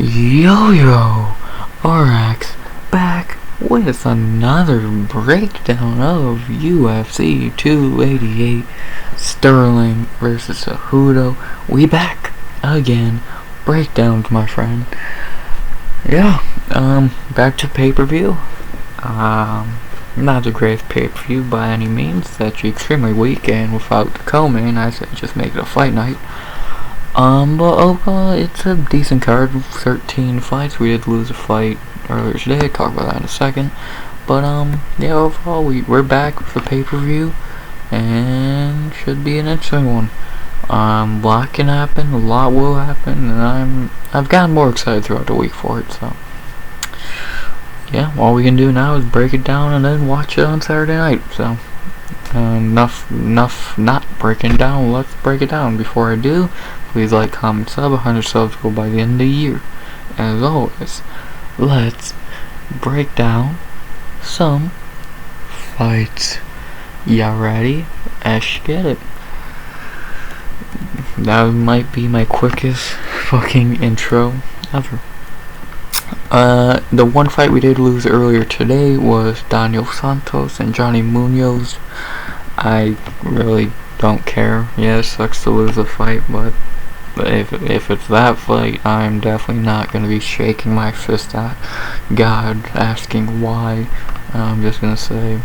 Yo, RX back with another breakdown of UFC 288 Sterling versus Cejudo. We back again. Breakdowns, my friend. Yeah, back to pay-per-view. Not the greatest pay-per-view by any means. It's actually extremely weak, and without the co-main, I say just make it a fight night. But overall, it's a decent card. 13 fights. We did lose a fight earlier today. I'll talk about that in a second. But yeah, overall, we're back with the pay-per-view, and should be an interesting one. A lot can happen, a lot will happen, and I've gotten more excited throughout the week for it. So yeah, all we can do now is break it down and then watch it on Saturday night. So enough not breaking down. Let's break it down. Before I do, please like, comment, sub. 100 subs go by the end of the year. As always, let's break down some fights. Ya ready? Let's get it. That might be my quickest fucking intro ever. The one fight we did lose earlier today was Daniel Santos and Johnny Munoz. I really don't care. Yeah, it sucks to lose a fight, but if it's that fight, I'm definitely not going to be shaking my fist at God asking why. I'm just going to say,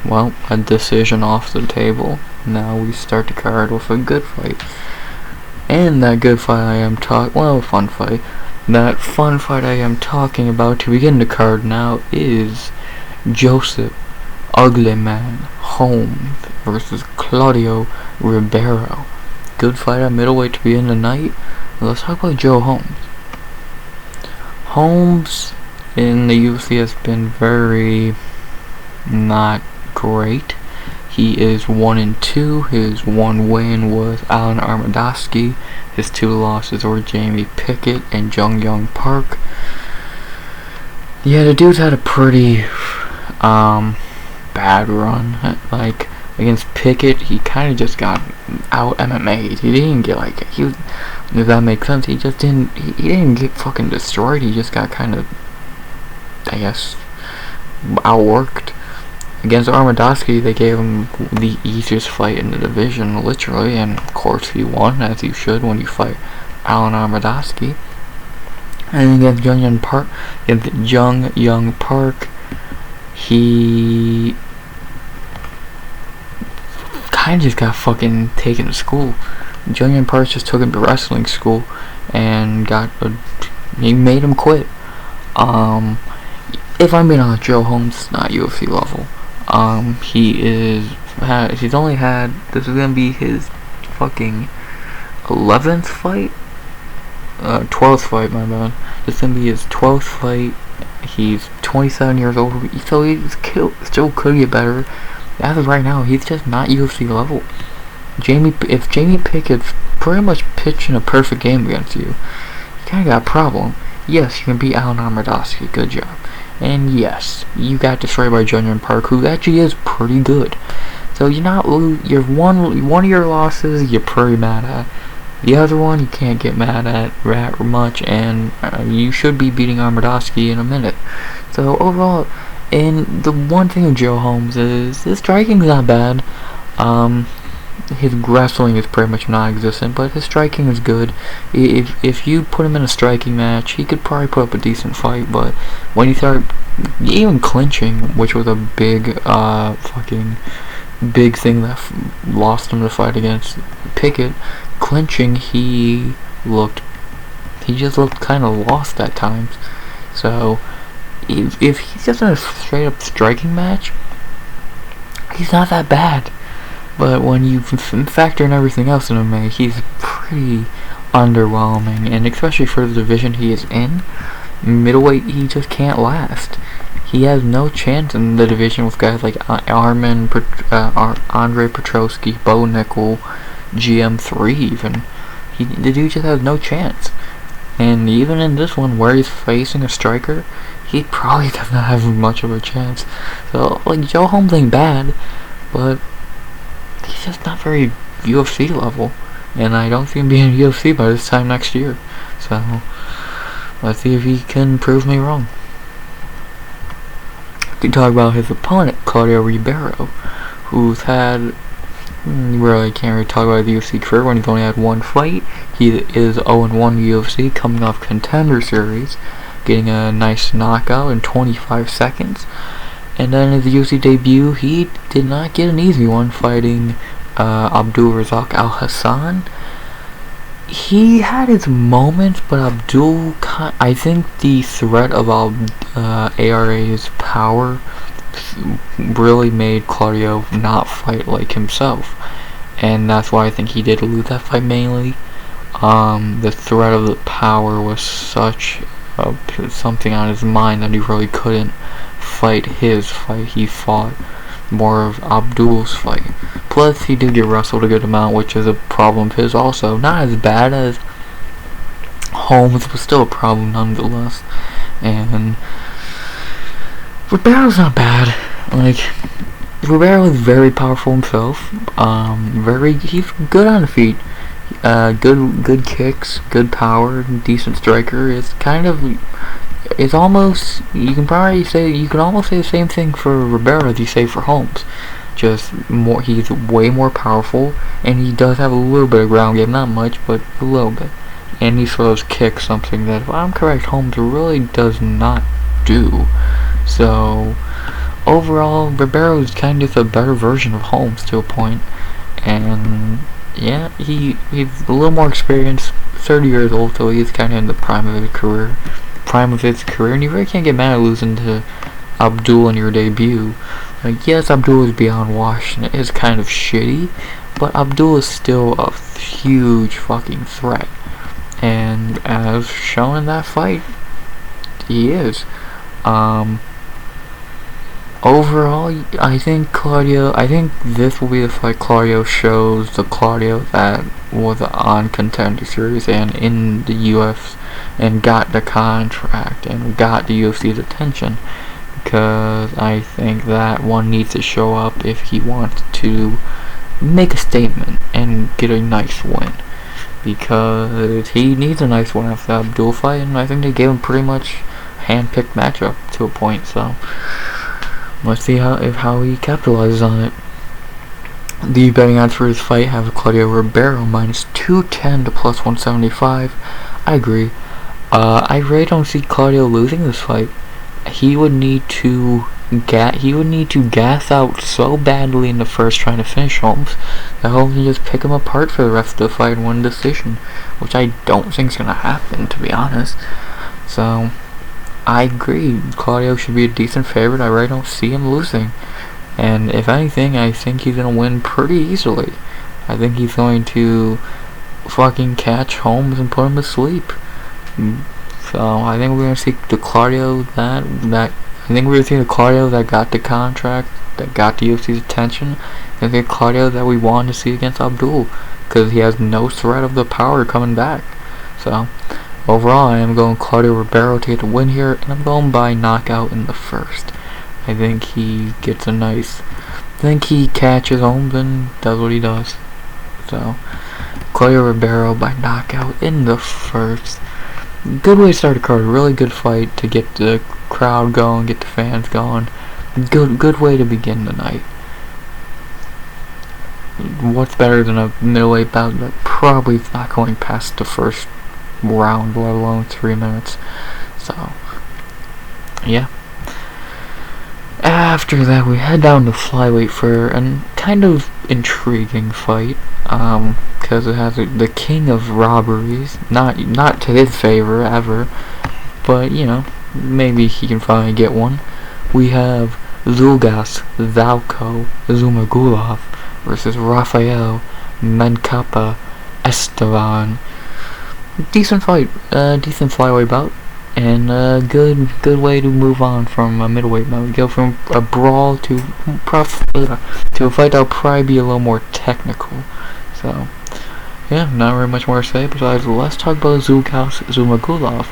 well, a decision off the table. Now we start the card with a good fight. And that good fight a fun fight. That fun fight I am talking about to begin the card now is Joseph Ugly Man Holmes versus Claudio Ribeiro. Good fight at middleweight to begin the night. Let's talk about Joe Holmes. Holmes in the UFC has been very not great. He is 1-2. His one win was Alan Armadowski. His two losses were Jamie Pickett and Jung Young Park. Yeah, the dude's had a pretty bad run. Like against Pickett, he kind of just got out MMA'd. He didn't get if that makes sense. He just didn't. He didn't get fucking destroyed. He just got kind of, I guess, outworked. Against Armadowski, they gave him the easiest fight in the division, literally, and of course he won, as you should when you fight Alan Armadowski. And against Jung Young Park, he kind of just got fucking taken to school. Jung Young Park just took him to wrestling school and he made him quit. If I'm being honest, Joe Holmes is not UFC level. He's only had, this is gonna be his fucking 11th fight? 12th fight, my bad. This is gonna be his 12th fight. He's 27 years old, so still could get better. As of right now, he's just not UFC level. If Jamie Pickett's pretty much pitching a perfect game against you, you kinda got a problem. Yes, you can beat Alan Armadowski, good job. And yes, you got destroyed by Junior Park, who actually is pretty good. So you're one of your losses you're pretty mad at. The other one you can't get mad at much, and you should be beating Armadowski in a minute. So overall, and the one thing with Joe Holmes is his striking's not bad. His wrestling is pretty much non-existent, but his striking is good. If you put him in a striking match, he could probably put up a decent fight. But when you start even clinching, which was a big big thing that lost him the fight against Pickett, clinching, he just looked kind of lost at times. So if he's just in a straight up striking match, he's not that bad. But when you factor in everything else in MMA, he's pretty underwhelming, and especially for the division he is in, middleweight, he just can't last. He has no chance in the division with guys like Andre Petrosky, Bo Nickel, GM3 even. The dude just has no chance. And even in this one, where he's facing a striker, he probably does not have much of a chance. So, Joe Holmes ain't bad, but he's just not very UFC level, and I don't see him being in UFC by this time next year. So Let's see if he can prove me wrong. To talk about his opponent, Claudio Ribeiro, who's had, really can't really talk about the UFC career when he's only had one fight. He is 0-1 UFC, coming off Contender Series, getting a nice knockout in 25 seconds. And then in his UFC debut, he did not get an easy one, fighting Abdul Razak Al Hassan. He had his moments, but I think the threat of ARA's power really made Claudio not fight like himself, and that's why I think he did lose that fight mainly. The threat of the power was such something on his mind that he really couldn't fight his fight. He fought more of Abdul's fight. Plus, he did get wrestled a good amount, which is a problem of his also. Not as bad as Holmes, but still a problem nonetheless. And Ribeiro's not bad. Like, Ribeiro is very powerful himself. He's good on the feet. Good kicks, good power, decent striker. It's almost, you can almost say the same thing for Ribeiro as you say for Holmes. Just more, he's way more powerful, and he does have a little bit of ground game, not much, but a little bit. And he throws kicks, something that, if I'm correct, Holmes really does not do. So, overall, Ribeiro is kind of just a better version of Holmes to a point. And yeah, he's a little more experienced, 30 years old, so he's kind of in the prime of his career, and you really can't get mad at losing to Abdul in your debut. Like, yes, Abdul is beyond washed, and it is kind of shitty, but Abdul is still a huge fucking threat, and as shown in that fight, he is. Overall, I think this will be the fight Claudio shows the Claudio that was on Contender Series and in the UFC and got the contract and got the UFC's attention, because I think that one needs to show up if he wants to make a statement and get a nice win, because he needs a nice one after that Abdul fight, and I think they gave him pretty much hand-picked matchup to a point, so let's see how he capitalizes on it. The betting odds for his fight have Claudio Ribeiro minus 210 to plus 175. I agree. I really don't see Claudio losing this fight. He would need to gas out so badly in the first trying to finish Holmes that Holmes can just pick him apart for the rest of the fight and win a decision, which I don't think is gonna happen, to be honest. So I agree, Claudio should be a decent favorite. I really don't see him losing. And if anything, I think he's going to win pretty easily. I think he's going to fucking catch Holmes and put him to sleep. So I think we're going to see the Claudio that got the contract, that got the UFC's attention, and the Claudio that we wanted to see against Abdul, because he has no threat of the power coming back. So overall, I am going Claudio Ribeiro to get the win here, and I'm going by knockout in the first. I think he catches Holmes and does what he does. So, Claudio Ribeiro by knockout in the first. Good way to start a card. Really good fight to get the crowd going, get the fans going. Good way to begin the night. What's better than a middleweight bout that probably is not going past the first round, let alone 3 minutes. So, yeah. After that, we head down to flyweight for a kind of intriguing fight, because it has the king of robberies, not to his favor ever, but you know, maybe he can finally get one. We have Zhalgas Zhumagulov versus Rafael Estevam. Decent fight, decent flyweight bout, and a good way to move on from a middleweight bout. We go from a brawl to a fight that'll probably be a little more technical. So, yeah, not very much more to say besides let's talk about Zhalgas Zhumagulov,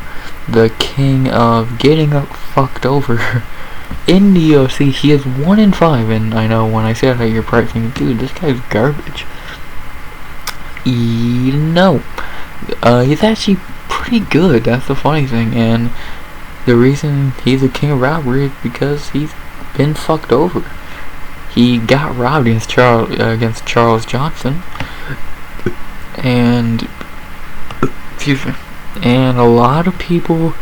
the king of getting fucked over in the UFC. He is 1-5, and I know when I say that you're probably thinking, dude, this guy's garbage. No. He's actually pretty good. That's the funny thing, and the reason he's the king of robbery is because he's been fucked over. He got robbed against Charles Johnson, and excuse me, and a lot of people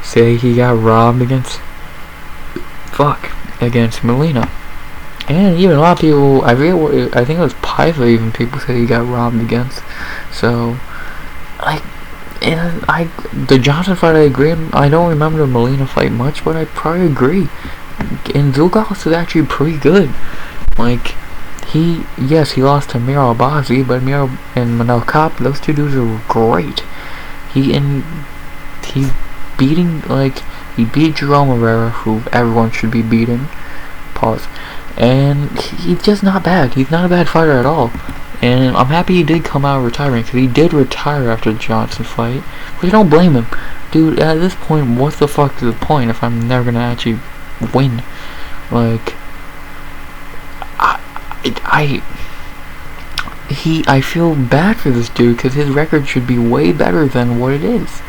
say he got robbed against Marina. And even a lot of people, I think it was Paiva even, people say he got robbed against. So, the Johnson fight I agree, I don't remember the Molina fight much, but I probably agree. And Zhalgas is actually pretty good. Like, he lost to Miro Abazi, but Miro and Manel Kopp, those two dudes are great. He beat Jerome Herrera, who everyone should be beating. Pause. And he's just not bad. He's not a bad fighter at all. And I'm happy he did come out of retirement, because he did retire after the Johnson fight. But I don't blame him. Dude, at this point, what the fuck is the point if I'm never gonna actually win? Like, I feel bad for this dude, because his record should be way better than what it is.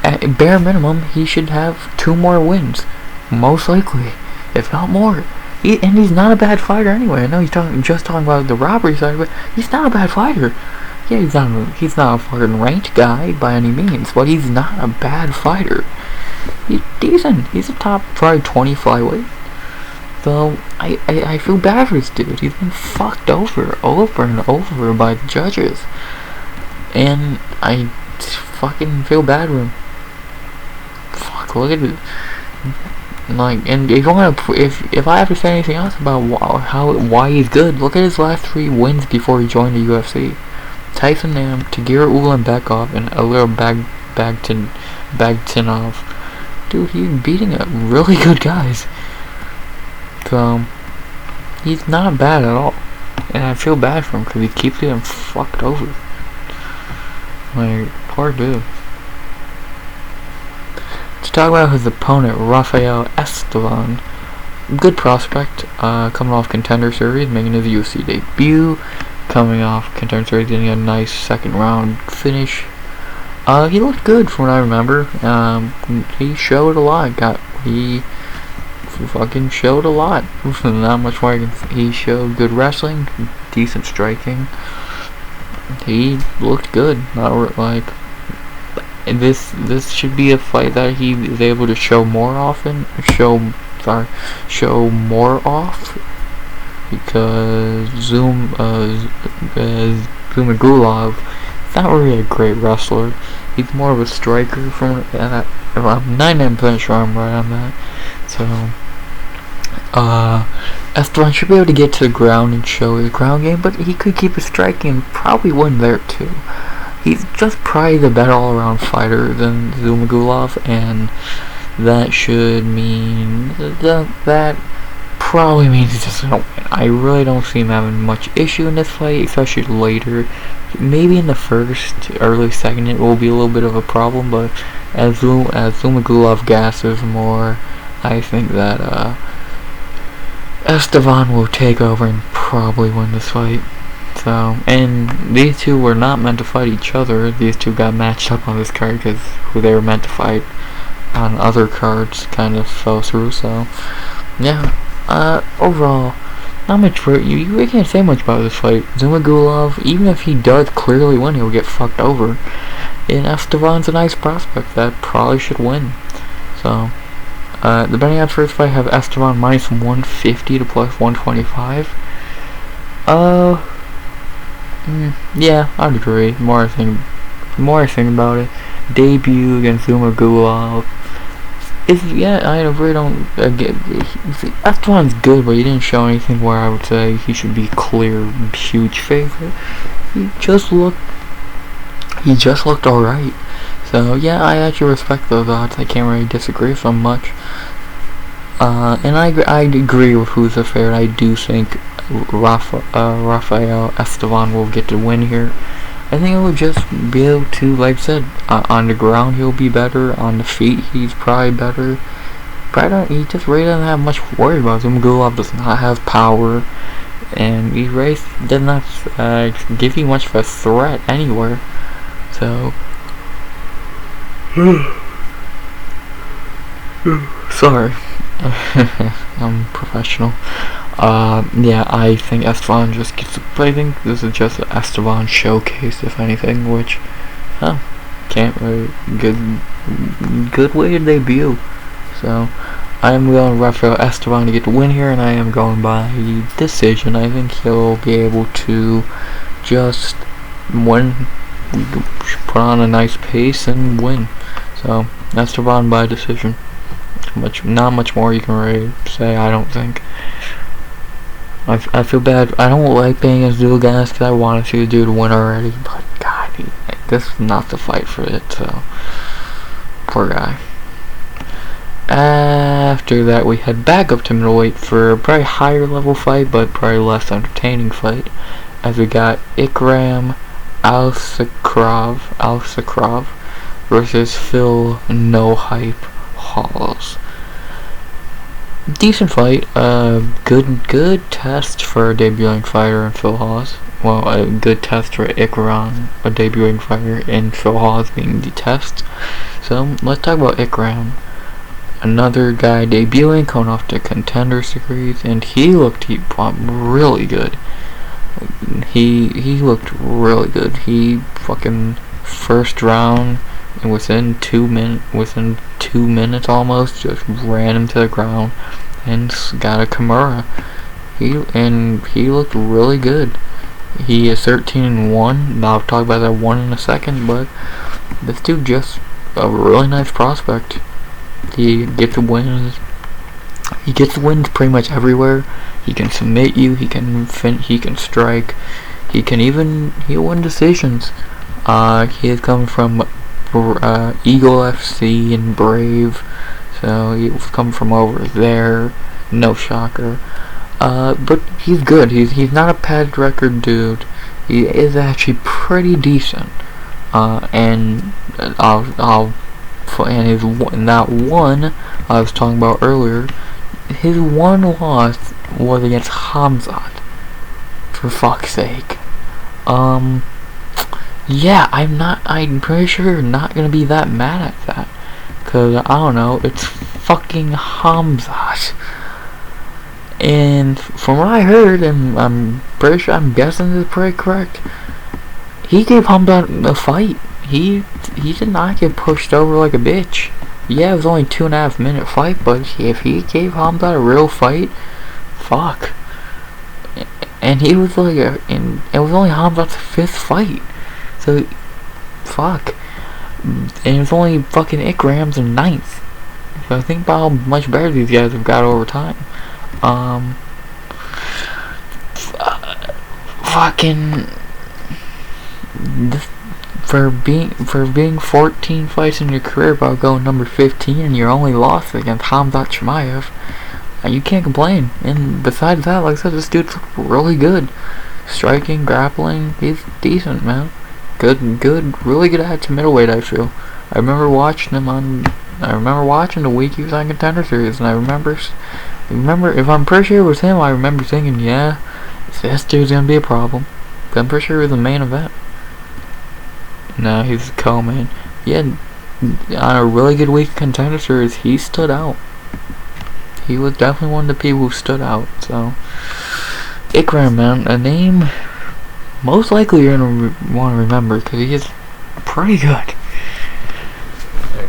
At bare minimum, he should have 2 more wins. Most likely. If not more. And he's not a bad fighter anyway. I know he's just talking about the robbery side, but he's not a bad fighter. Yeah, he's not a fucking ranked guy by any means, but he's not a bad fighter. He's decent. He's a top probably 20 flyweight. So I feel bad for this dude. He's been fucked over and over by the judges, and I fucking feel bad for him. Fuck, look at it. Like, and if you want to, if I have to say anything else about why he's good, look at his last 3 wins before he joined the UFC: Tyson Nam, Tagir Ulanbekov, and Ilya Bagtinov. Dude, he's beating really good guys. So he's not bad at all, and I feel bad for him because he keeps getting fucked over. Like, poor dude. Let's talk about his opponent, Rafael Estevam. Good prospect, coming off Contender Series, making his UFC debut. Coming off Contender Series, getting a nice 2nd round finish. He looked good from what I remember. He showed a lot. He fucking showed a lot. Not much more. He showed good wrestling, decent striking. He looked good. Not like. This should be a fight that he is able to show more often. Show more off, because Zhumagulov is not really a great wrestler. He's more of a striker. From I'm 99% sure I'm right on that. So Estevam should be able to get to the ground and show his ground game, but he could keep his striking and probably win there too. He's just probably the better all-around fighter than Zhumagulov, and that should mean that probably means he's just gonna win. I really don't see him having much issue in this fight, especially later. Maybe in the first, early second, it will be a little bit of a problem, but as Zhumagulov gasses more, I think that Estevam will take over and probably win this fight. So, and these two were not meant to fight each other. These two got matched up on this card because who they were meant to fight on other cards kind of fell through. So, yeah. Overall, not much for you. You can't say much about this fight. Zhumagulov, even if he does clearly win, he'll get fucked over. And Estevam's a nice prospect that probably should win. So, the betting odds for this fight have Estevam minus 150 to plus 125. Yeah, I'd agree. The more I think about it, debut against Zhumagulov is, I really don't get. Estevam's good, but he didn't show anything where I would say he should be clear huge favorite. He just looked alright. So yeah, I actually respect those odds. I can't really disagree with them much. And I agree with who's the favorite. I do think Rafael Estevam will get to win here. I think he'll just be able to, like I said, on the ground he'll be better. On the feet he's probably better. But he just really doesn't have much to worry about. Zhumagulov does not have power, and he really does not give you much of a threat anywhere. So Sorry. I'm professional. Yeah, I think Estevam just gets. I think this is just an Estevam showcase, if anything, which, can't really good way to debut. So, I am going Rafael Estevam to get the win here, and I am going by decision. I think he'll be able to just win, put on a nice pace, and win. So, Estevam by decision. Not much more you can really say, I don't think. I feel bad. I don't like being as Zhalgas because I want to see the dude win already, but God, this is not the fight for it, so poor guy. After that, we head back up to middleweight for a probably higher level fight, but probably less entertaining fight, as we got Ikram Aliskerov versus Phil No Hype Hawes. Decent fight, good test for a debuting fighter in Phil Hawes. Well, a good test for Ikram, a debuting fighter, in Phil Hawes being the test. So, let's talk about Ikram. Another guy debuting, coming off the Contender Series, and he looked really good. He looked really good. He fucking first round, and within 2 minutes almost, just ran him to the ground and got a Kimura. He looked really good. He is 13-1. I'll talk about that one in a second, but this dude just a really nice prospect. He gets wins. He gets wins pretty much everywhere. He can submit you. He can strike. He'll win decisions. He has come from Eagle FC and Brave, so he's come from over there. No shocker. But he's good. He's not a padded record dude. He is actually pretty decent. And that one I was talking about earlier, his one loss was against Hamzat. For fuck's sake. Yeah, I'm pretty sure you're not gonna be that mad at that. Cause, I don't know, it's fucking Hamzat. And from what I heard, and I'm guessing this is pretty correct, he gave Hamzat a fight. He did not get pushed over like a bitch. Yeah, it was only a 2.5 minute fight, but if he gave Hamzat a real fight, fuck. And he was like, and it was only Hamzat's 5th fight. So, fuck. And it was only fucking Ikram's in 9th. So think about how much better these guys have got over time. Fucking for being 14 fights in your career about going number 15 and your only loss against Hamzat Chimaev, you can't complain. And besides that, like I said, this dude's really good. Striking, grappling, he's decent, man. Good, really good at middleweight, I feel. I remember watching the week he was on Contender Series, and I remember, if I'm pretty sure it was him, I remember thinking, yeah, this dude's gonna be a problem. But I'm pretty sure it was the main event. No, he's a co-main. Yeah, on a really good week of Contender Series, he stood out. He was definitely one of the people who stood out, so. Ikram, man, a name most likely you're gonna want to remember, because he is pretty good.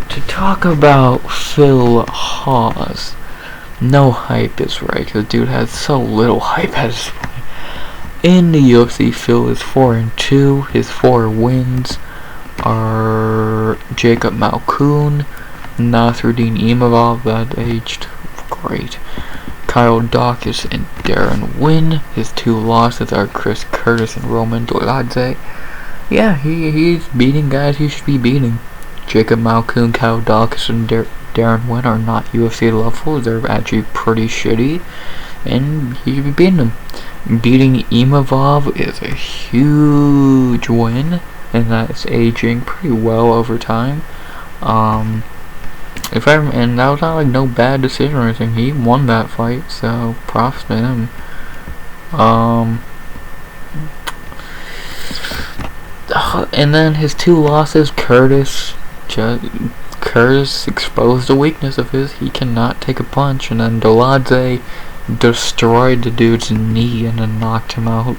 To talk about Phil Hawes, no hype is right, because dude has so little hype at this point. In the UFC, Phil is 4-2. His 4 wins are Jacob Malkoun, Nasruddin Imavov, that aged great, Kyle Dawkins and Darren Wynn. His 2 losses are Chris Curtis and Roman Doladze. Yeah, he's beating guys he should be beating. Jacob Malkoun, Kyle Dawkins, and Darren Wynn are not UFC level. They're actually pretty shitty, and he should be beating them. Beating Imavov is a huge win, and that's aging pretty well over time. And that was not like no bad decision or anything. He won that fight, so props to him. And then his 2 losses, Curtis Curtis exposed a weakness of his. He cannot take a punch, and then Doladze destroyed the dude's knee and then knocked him out.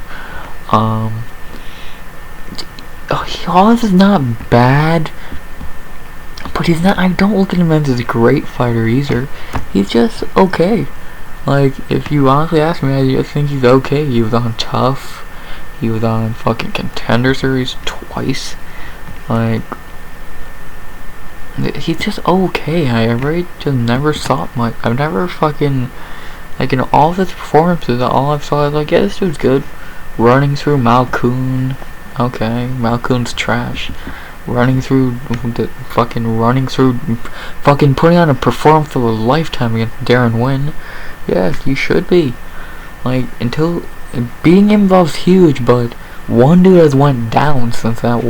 Hawes is not bad, but he's not. I don't look at him as a great fighter either. He's just okay. Like, if you honestly ask me, I just think he's okay. He was on Tough. He was on fucking Contender Series twice. Like, he's just okay. I really just never saw much. I've never fucking, like, in all of his performances, all I've saw is like, yeah, this dude's good. Running through Malkoon. Okay, Malkoon's trash. Running through fucking putting on a performance of a lifetime against Darren Wynn. Yes, you should be. Like, until beating him involves huge, but one dude has went down since that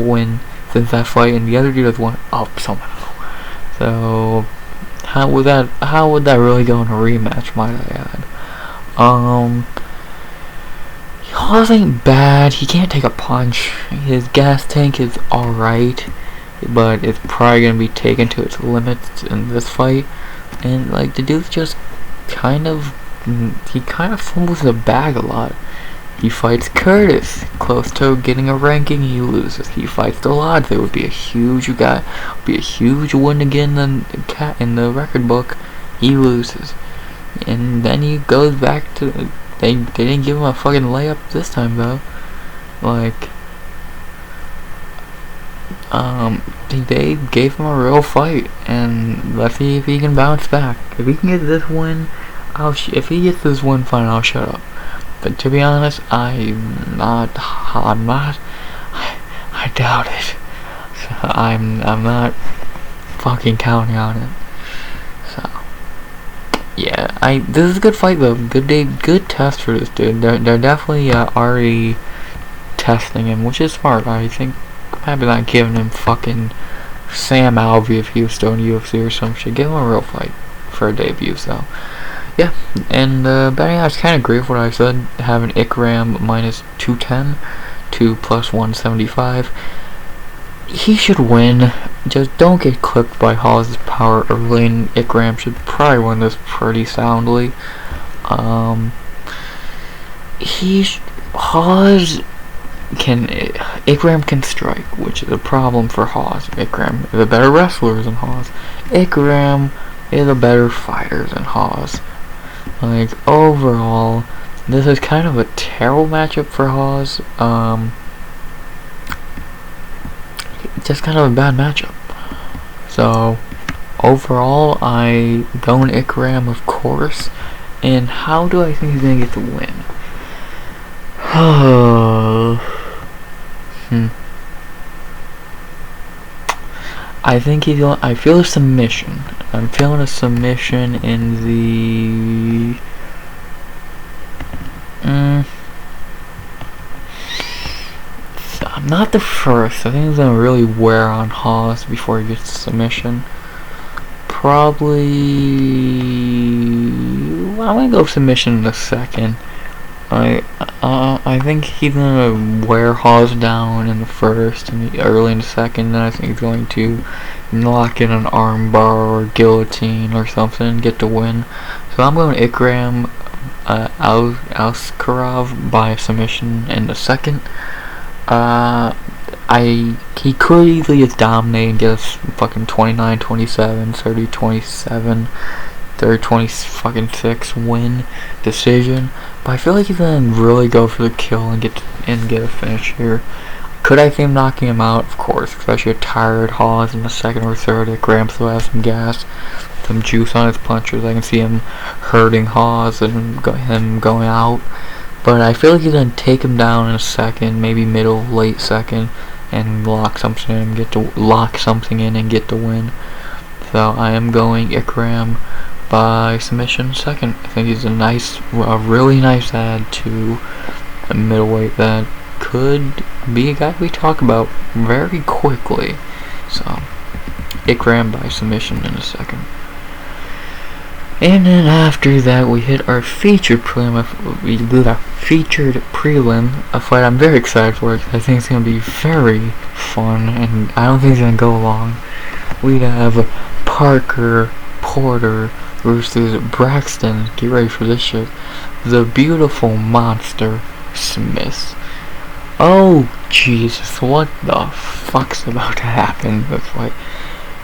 fight, and the other dude has went up somehow. So how would that really go in a rematch, might I add? Hawes ain't bad. He can't take a punch. His gas tank is alright, but it's probably gonna be taken to its limits in this fight. And like, the dude's just kind of fumbles the bag a lot. He fights Curtis, close to getting a ranking, he loses. He fights the odds. It would be a huge win again in the record book. He loses, and then he goes back to. They didn't give him a fucking layup this time though. Like, they gave him a real fight, and let's see if he can bounce back. If he can get this win, if he gets this win, fine, I'll shut up. But to be honest, I doubt it. So I'm not fucking counting on it. So yeah, this is a good fight though. Good test for this dude. They're definitely already testing him, which is smart. I think maybe not giving him fucking Sam Alvey if he was still in UFC or some shit. Give him a real fight for a debut. So yeah, and betting odds kind of agree with what I said. Having Ikram minus 210 to plus 175. He should win. Just don't get clipped by Hawes' power early, and Ikram should probably win this pretty soundly. Ikram can strike, which is a problem for Hawes. Ikram is a better wrestler than Hawes. Ikram is a better fighter than Hawes. Like, overall, this is kind of a terrible matchup for Hawes. Just kind of a bad matchup. So, overall, I go in Ikram, of course. And how do I think he's gonna get the win? I think he's going. I feel a submission. I'm feeling a submission in the. Not the first. I think he's gonna really wear on Hawes before he gets submission. Probably. Well, I'm gonna go submission in the second. I think he's gonna wear Hawes down in the first and early in the second. Then I think he's going to lock in an armbar or guillotine or something and get the win. So I'm going Ikram, Aliskerov by submission in the second. He could easily just dominate and get us fucking 29-27, 30-27, 30-26 win decision. But I feel like he's gonna really go for the kill and get a finish here. Could I see him knocking him out? Of course, especially a tired Hawes in the second or third. Ikram still has some gas, some juice on his punches. I can see him hurting Hawes and him going out. But I feel like he's gonna take him down in a second, maybe middle, late second, and lock something in and get the win. So I am going Ikram by submission second. I think he's a really nice add to a middleweight that could be a guy we talk about very quickly. So Ikram by submission in a second. And then after that, we hit our featured prelim. A fight I'm very excited for. I think it's gonna be very fun, and I don't think it's gonna go long. we have Parker Porter versus Braxton. Get ready for this shit. The beautiful monster Smith. Oh Jesus, what the fuck's about to happen? That's why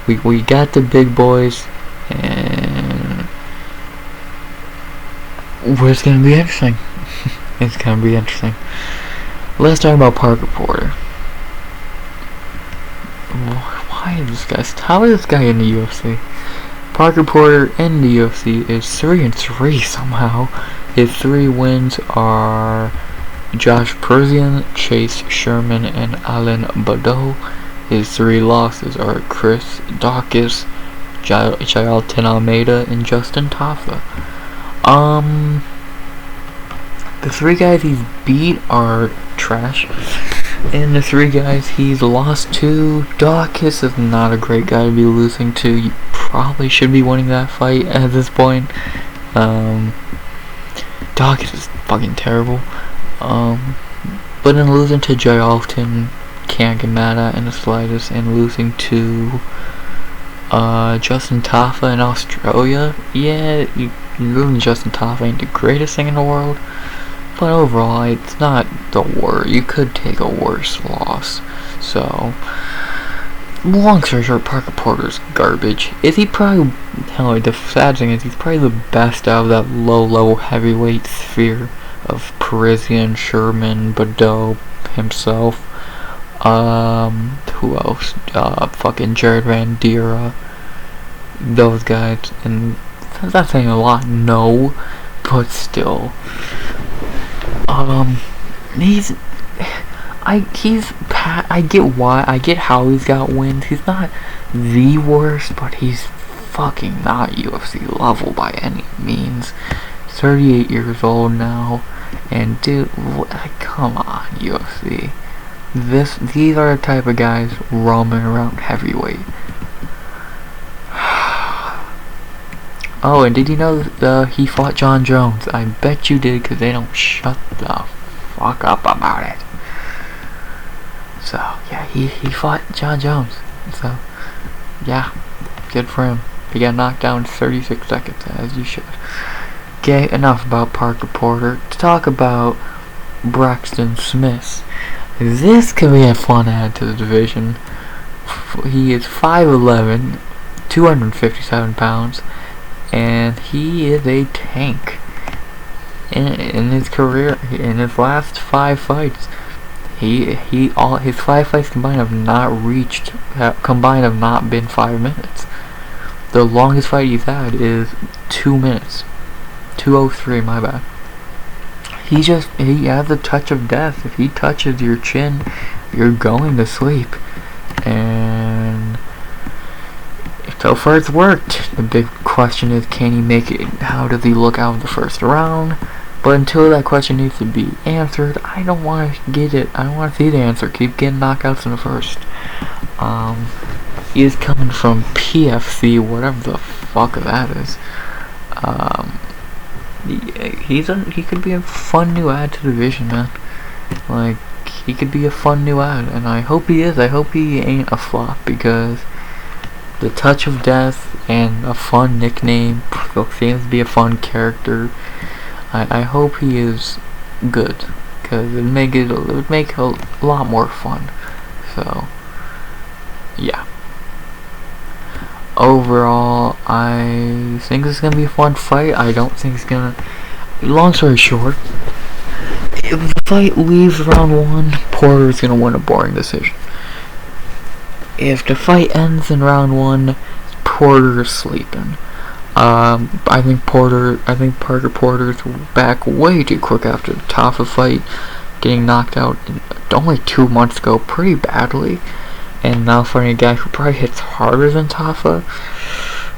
we got the big boys, and it's gonna be interesting. It's gonna be interesting. Let's talk about Parker Porter. Why is this guy? How is this guy in the UFC? Parker Porter in the UFC is 3-3 somehow. His 3 wins are Josh Persian, Chase Sherman, and Alan Badeau. His 3 losses are Chris Dawkins, Jailton Almeida, and Justin Tafa. The 3 guys he's beat are trash, and the 3 guys he's lost to, Dawkins is not a great guy to be losing to. You probably should be winning that fight at this point. Dawkins is fucking terrible. But in losing to Jailton, can't get mad at in the slightest, and losing to Justin Tafa in Australia, yeah, losing to Justin Tafa ain't the greatest thing in the world, but overall, it's not the worst. You could take a worse loss. So, long story short, Parker Porter's garbage. Is he probably, hell, the sad thing is, he's probably the best out of that low-level heavyweight sphere of Parisian, Sherman, Badeau, himself. Who else? Fucking Jourdain, Dira, those guys. And that's saying a lot, no, but still. I get how he's got wins. He's not the worst, but he's fucking not UFC level by any means. 38 years old now, and dude, come on, UFC. These are the type of guys roaming around heavyweight. Oh, and did you know he fought John Jones? I bet you did, because they don't shut the fuck up about it. So, yeah, he fought John Jones. So, yeah, good for him. He got knocked down in 36 seconds, as you should. Okay, enough about Parker Porter. To talk about Braxton Smith. This could be a fun add to the division. He is 5'11", 257 pounds. And he is a tank. In his career, in his last 5 fights, all his 5 fights combined have not been 5 minutes. The longest fight he's had is 2 minutes, 2:03. My bad. He has a touch of death. If he touches your chin, you're going to sleep. And so far it's worked. The big question is, can he make it? How does he look out of the first round? But until that question needs to be answered, I don't want to get it. I don't want to see the answer. Keep getting knockouts in the first. He is coming from PFC, whatever the fuck that is. He could be a fun new add to the division, man. Like, he could be a fun new add, and I hope he is. I hope he ain't a flop, because the touch of death and a fun nickname, seems to be a fun character. I hope he is good, because it would make a lot more fun. So, yeah. Overall, I think this is gonna be a fun fight. I don't think it's gonna. Long story short, if the fight leaves round 1, Porter is gonna win a boring decision. If the fight ends in round 1, Porter is sleeping. I think Parker Porter's back way too quick after the Tafa fight, getting knocked out only 2 months ago pretty badly, and now fighting a guy who probably hits harder than Tafa.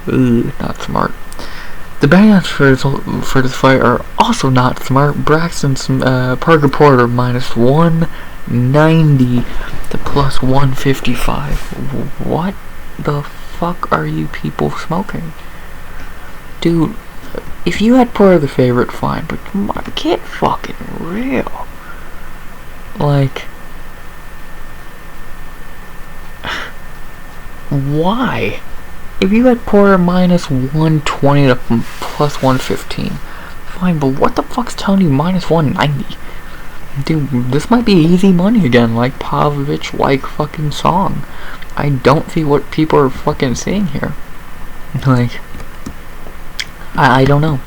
Not smart. The betting odds for this fight are also not smart. Parker Porter minus 190 to plus 155. What the fuck are you people smoking? Dude, if you had Porter the favorite, fine, but come on, get fucking real. Like, Why? If you had Porter minus 120 to plus 115, fine, but what the fuck's telling you minus 190? Dude, this might be easy money again, like Pavlovich, like fucking Song. I don't see what people are fucking seeing here. Like, I don't know.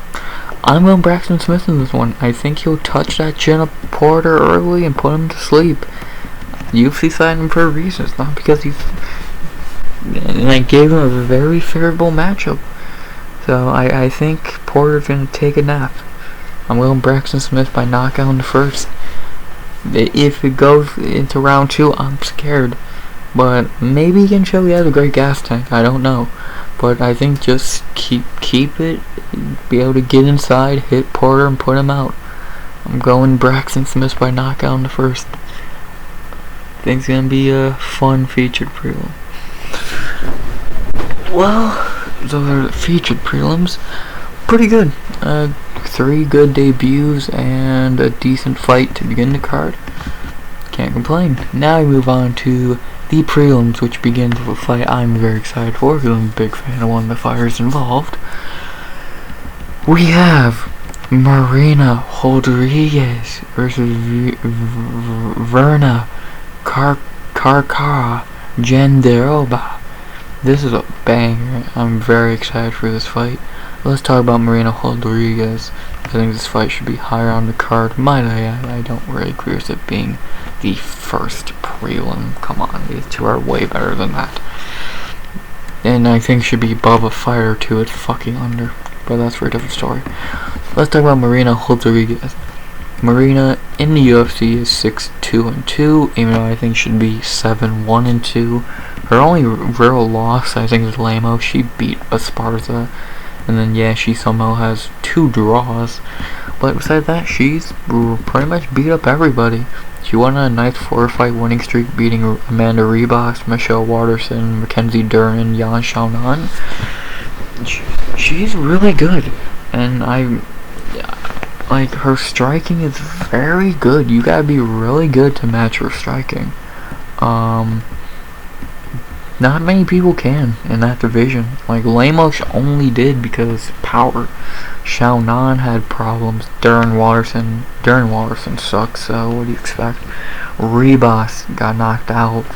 I'm going Braxton Smith in this one. I think he'll touch that chin up Porter early and put him to sleep. UFC signed him for a reason. It's not because he's... And I gave him a very favorable matchup. So I think Porter's going to take a nap. I'm going Braxton Smith by knockout in the first. If it goes into round 2, I'm scared. But maybe he can show he has a great gas tank. I don't know. But I think just keep it, be able to get inside, hit Porter, and put him out. I'm going Braxton Smith by knockout in the first. I think it's gonna be a fun featured prelim. Well, those are the featured prelims. Pretty good. 3 good debuts and a decent fight to begin the card. Can't complain. Now we move on to the prelims, which begins with a fight I'm very excited for because I'm a big fan of one of the fighters involved. We have Marina Rodriguez versus Virna Jandiroba. This is a banger. I'm very excited for this fight. Let's talk about Marina Rodriguez. I think this fight should be higher on the card. Might I add, I don't really agree with it being the first prelim. Come on, these two are way better than that. And I think should be above a fight or two at fucking under. But that's for a different story. Let's talk about Marina Rodriguez. Marina in the UFC is 6-2-2, even though I think should be 7-1-2. Her only real loss, I think, is Lamo. She beat Esparza. And then, yeah, she somehow has 2 draws. But besides that, she's pretty much beat up everybody. She won a nice 4-fight winning streak, beating Amanda Ribas, Michelle Waterson, Mackenzie Dern, and Xiaonan. She's really good. And like, her striking is very good. You gotta be really good to match her striking. Not many people can in that division. Like, Lemos only did because power. Xiaonan had problems. Darren Waterson sucks, so what do you expect? Ribas got knocked out.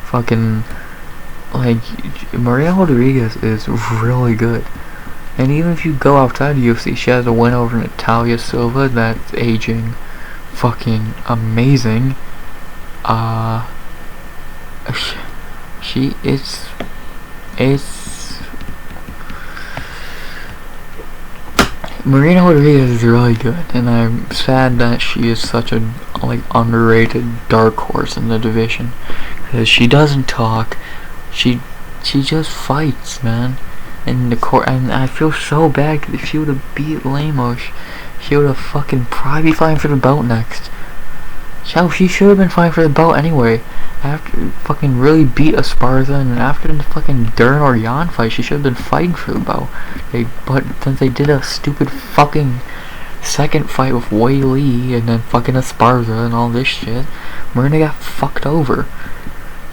Fucking, like, Marina Rodriguez is really good. And even if you go outside the UFC, she has a win over Natalia Silva that's aging fucking amazing. Marina Rodriguez is really good, and I'm sad that she is such a underrated dark horse in the division, because she doesn't talk, she just fights, man. And I feel so bad because if she would have beat Lemos, she would have fucking probably be fighting for the belt next. Hell, she should have been fighting for the belt anyway. After fucking really beat Esparza, and after the fucking Dern or Jan fight, she should have been fighting for the belt. But since they did a stupid fucking second fight with Wei Li and then fucking Esparza and all this shit, Marina got fucked over.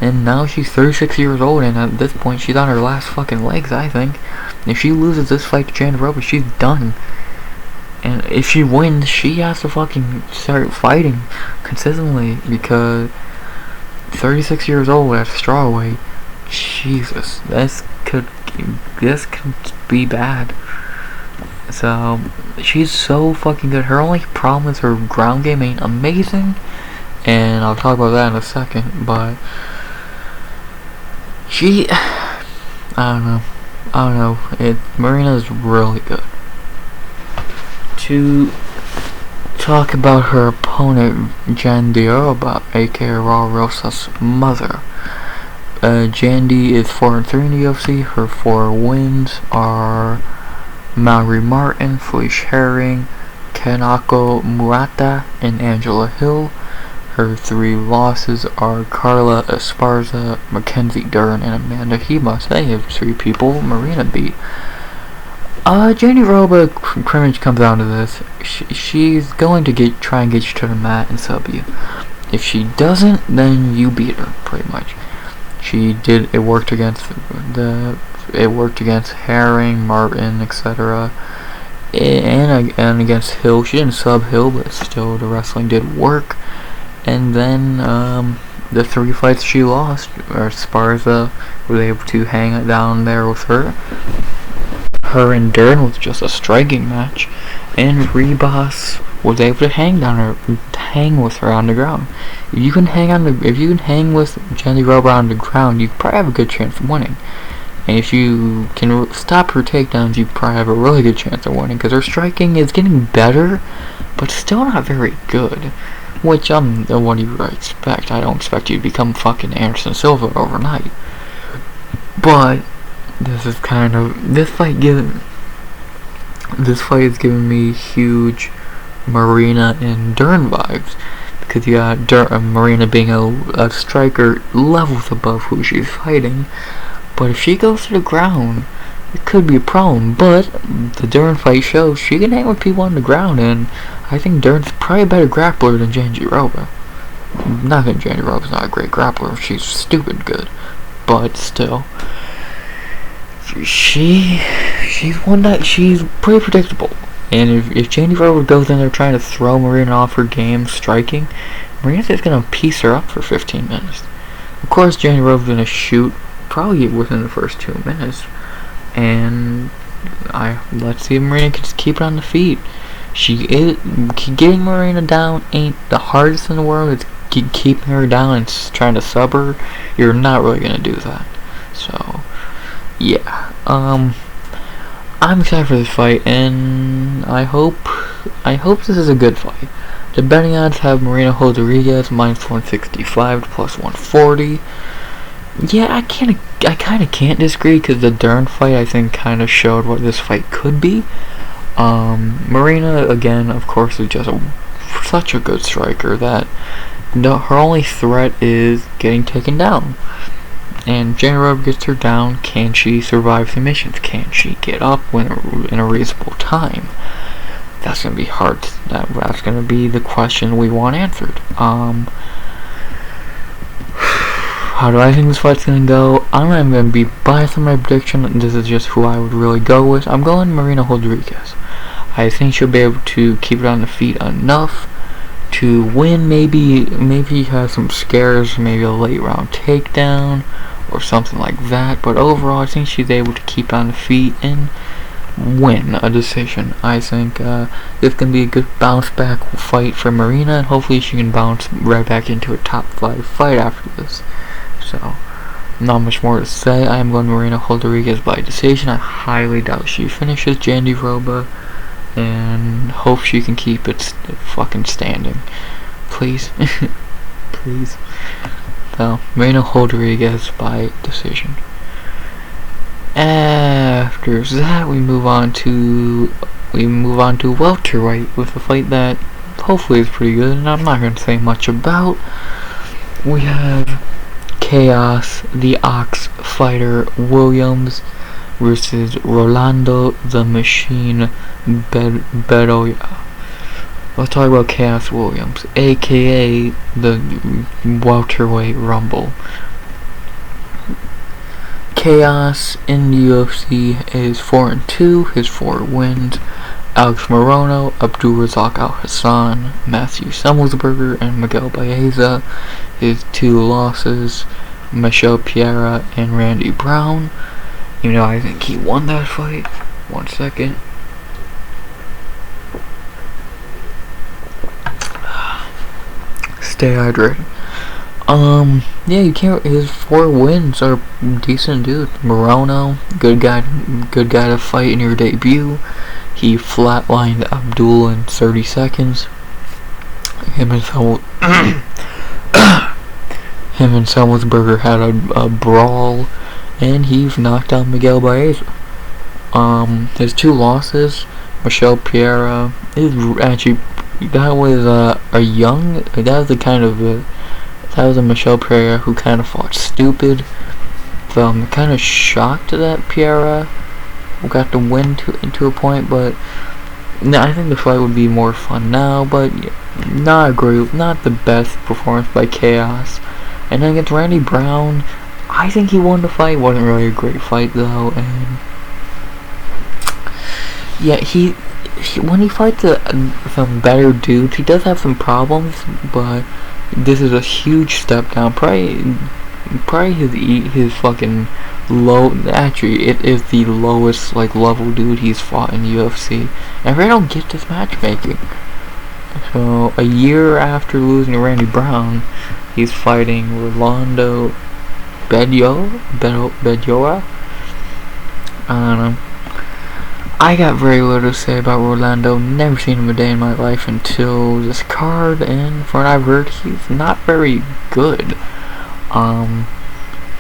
And now she's 36 years old, and at this point she's on her last fucking legs, I think. If she loses this fight to Jandiroba, she's done. And if she wins, she has to fucking start fighting consistently, because 36 years old at strawweight, Jesus, this could be bad. So she's so fucking good. Her only problem is her ground game ain't amazing, and I'll talk about that in a second. But I don't know. Marina's really good. To talk about her opponent, Jandiroba, aka Raw Rosa's mother. Jandy is 4-3 in the UFC. Her 4 wins are Mallory Martin, Felicia Herring, Kanako Murata, and Angela Hill. Her 3 losses are Carla Esparza, Mackenzie Dern, and Amanda Ribas. They have 3 people Marina beat. Jandiroba pretty much comes down to this. She's going to try and get you to the mat and sub you. If she doesn't, then you beat her, pretty much. It worked against Herring, Martin, etc. And against Hill. She didn't sub Hill, but still the wrestling did work. And then the 3 fights she lost, or Sparza was able to hang it down there with her. Her and Dern was just a striking match, and Rebos was able to hang with her on the ground. If you can hang with Jandiroba on the ground, you probably have a good chance of winning. And if you can stop her takedowns, you probably have a really good chance of winning, because her striking is getting better, but still not very good. Which, what do you expect? I don't expect you to become fucking Anderson Silva overnight. But this fight is giving me huge Marina and Dern vibes, because you got Marina being a striker levels above who she's fighting. But if she goes to the ground, it could be a problem. But the Dern fight shows she can hang with people on the ground, and I think Dern's probably a better grappler than Jandiroba. Not that Jandiroba's not a great grappler, she's stupid good, but still, she's pretty predictable. And if Jandiroba goes in there trying to throw Marina off her game striking, Marina's just gonna piece her up for 15 minutes. Of course, Jandiroba's gonna shoot probably within the first 2 minutes, and let's see if Marina can just keep it on the feet. Getting Marina down ain't the hardest in the world. It's keeping her down and trying to sub her. You're not really gonna do that. So yeah, I'm excited for this fight, and I hope this is a good fight. The betting odds have Marina Rodriguez -165 to +140. Yeah, I kind of can't disagree, because the Dern fight I think kind of showed what this fight could be. Marina again, of course, is just such a good striker that her only threat is getting taken down. And Jandiroba gets her down. Can she survive submissions? Can she get up in a reasonable time? That's gonna be hard. That's gonna be the question we want answered. How do I think this fight's gonna go? I'm not gonna be biased on my prediction. This is just who I would really go with. I'm going Marina Rodriguez. I think she'll be able to keep it on the feet enough to win. Maybe have some scares, maybe a late round takedown or something like that. But overall, I think she's able to keep it on the feet and win a decision. I think this can be a good bounce back fight for Marina, and hopefully she can bounce right back into a top 5 fight after this. So, not much more to say. I am going Marina Rodriguez by decision. I highly doubt she finishes Jandiroba, and hope she can keep it fucking standing. Please. Please. So, Marina Rodriguez by decision. After that, we move on to welterweight with a fight that hopefully is pretty good, and I'm not going to say much about. We have Khaos, the Ox Fighter Williams versus Rolando, the Machine Bedoya. Let's talk about Khaos Williams, aka the welterweight Rumble. Khaos in the UFC is 4-2, his 4 wins. Alex Morono, Abdulrazak Al-Hassan, Matthew Semmelsberger, and Miguel Baeza, his 2 losses. Michel Pereira and Randy Brown. Even though I think he won that fight. 1 second. Stay hydrated. Yeah, you can't. His 4 wins are decent, dude. Morono, good guy to fight in your debut. He flatlined Abdul in 30 seconds. Him and Semmelsberger had a brawl, and he's knocked out Miguel Baeza. His 2 losses, Michel Pereira is actually, that was a Michel Pereira who kind of fought stupid. So I'm kind of shocked that Pereira got the win to a point, but no, I think the fight would be more fun now. But not the best performance by Khaos. And then against Randy Brown, I think he won the fight. Wasn't really a great fight though, and yeah, he when he fights some better dudes, he does have some problems, but this is a huge step down. Probably his fucking low. Actually, it is the lowest like level dude he's fought in UFC. And I don't get this matchmaking. So a year after losing to Randy Brown, he's fighting Rolando Bedoya. I don't know. I got very little to say about Rolando. Never seen him a day in my life until this card, and from what I've heard, he's not very good.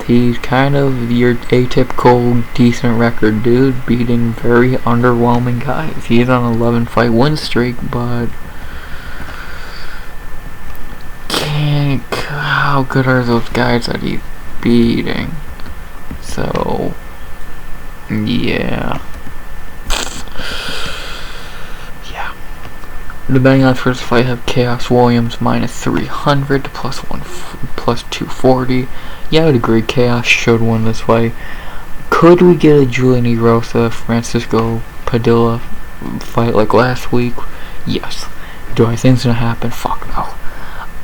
He's kind of your atypical decent record dude, beating very underwhelming guys. He's on an 11 fight win streak, but how good are those guys that he's beating? So yeah. The betting odds for this fight have Khaos Williams -300 plus 240. Yeah, I would agree. Khaos should win this fight. Could we get a Julian Erosa Francisco Padilla fight like last week? Yes. Do I think it's gonna happen? Fuck no.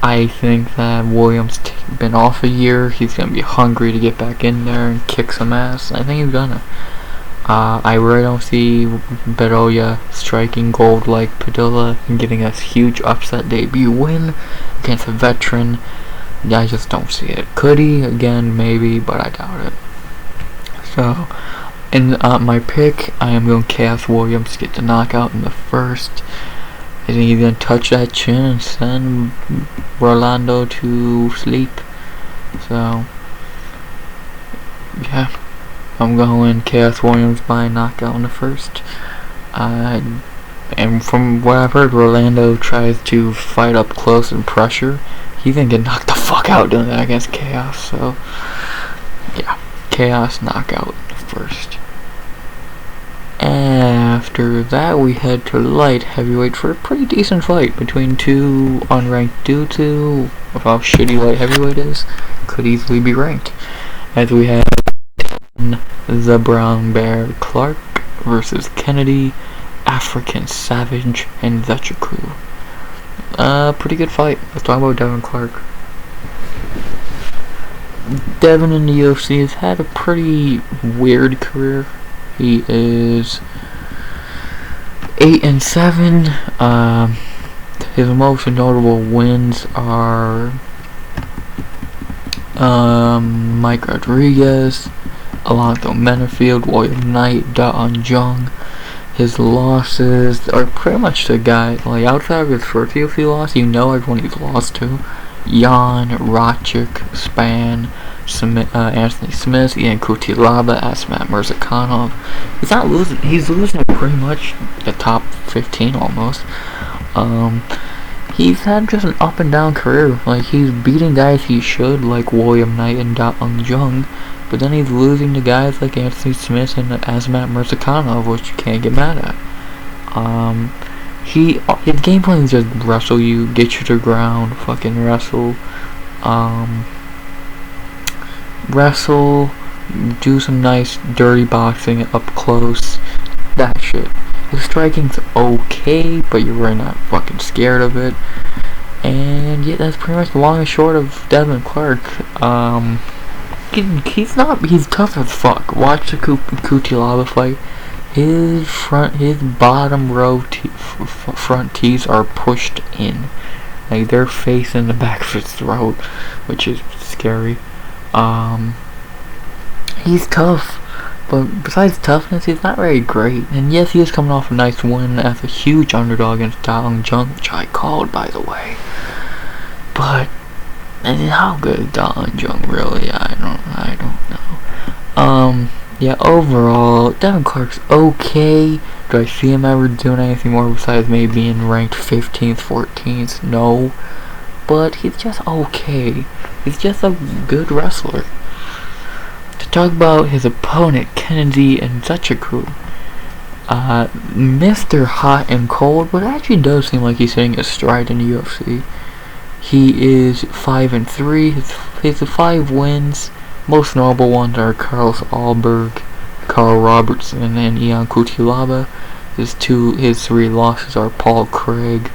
I think that Williams been off a year. He's gonna be hungry to get back in there and kick some ass. I think he's gonna. I really don't see Bedoya striking gold like Padilla and getting a huge upset debut win against a veteran. I just don't see it. Could he? Again, maybe, but I doubt it. So, in my pick, I am going Khaos Williams to get the knockout in the first. I think he's going to touch that chin and send Rolando to sleep. So, yeah. I'm going Khaos Williams by knockout in the first. And from what I've heard, Rolando tries to fight up close and pressure. He's gonna get knocked the fuck out doing that against Khaos. So, yeah, Khaos knockout in the first. After that, we head to light heavyweight for a pretty decent fight between two unranked dudes who, of how shitty light heavyweight is, could easily be ranked. As we have the Brown Bear Clark versus Kennedy, African Savage, and Nzechukwu. Pretty good fight. Let's talk about Devin Clark. Devin in the UFC has had a pretty weird career. He is 8-7. His most notable wins are Mike Rodriguez, Alonzo Menafield, William Knight, Da Jung. His losses are pretty much the guy, like outside of his first UFC loss, you know everyone he's lost to. Jan, Rachik, Span, Anthony Smith, Ian Kutilaba, Asmat Mirzakhanov. He's not losing, he's losing pretty much the top 15 almost. He's had just an up and down career. Like, he's beating guys he should, like William Knight and Da Jung, but then he's losing to guys like Anthony Smith and Asmat Mirzakhanov, which you can't get mad at. His game plan is just wrestle you, get you to the ground, fucking wrestle, do some nice dirty boxing up close, that shit. His striking's okay, but you're really not fucking scared of it. And yeah, that's pretty much the long and short of Devin Clark. He's tough as fuck. Watch the Kutilaba fight. His bottom row front teeth are pushed in, like they're facing the back of his throat, which is scary. He's tough, but besides toughness, he's not very great. And yes, he is coming off a nice win as a huge underdog against Da Jung, which I called, by the way. But how good is Da Jung really? I don't know. Yeah, overall, Devin Clark's okay. Do I see him ever doing anything more besides maybe being ranked 15th, 14th? No. But he's just okay. He's just a good wrestler. To talk about his opponent, Kennedy and Nzechukwu. Mr. Hot and Cold, but it actually does seem like he's hitting his stride in the UFC. He is 5-3. His 5 wins, Most notable ones are Carlos Alberg, Carl Robertson, and Ion Kutilaba. His 3 losses are Paul Craig,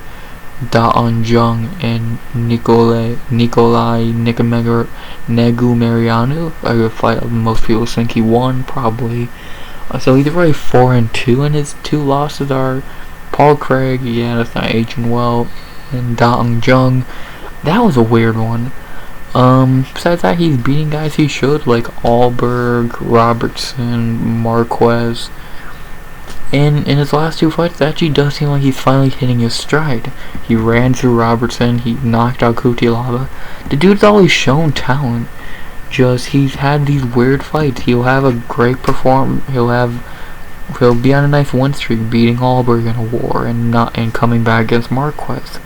Da Jung, and Nikolai Negumarianu. A fight most people think he won, probably. So he's already 4-2, and his 2 losses are Paul Craig, yeah, that's not aging well, and Da Jung. That was a weird one. Besides that, he's beating guys he should, like Alberg, Robertson, Marquez. And in his last 2 fights, it actually does seem like he's finally hitting his stride. He ran through Robertson, he knocked out Kutilaba. The dude's always shown talent. Just, he's had these weird fights. He'll have a great performance. He'll be on a nice win streak, beating Alberg in a war, and coming back against Marquez.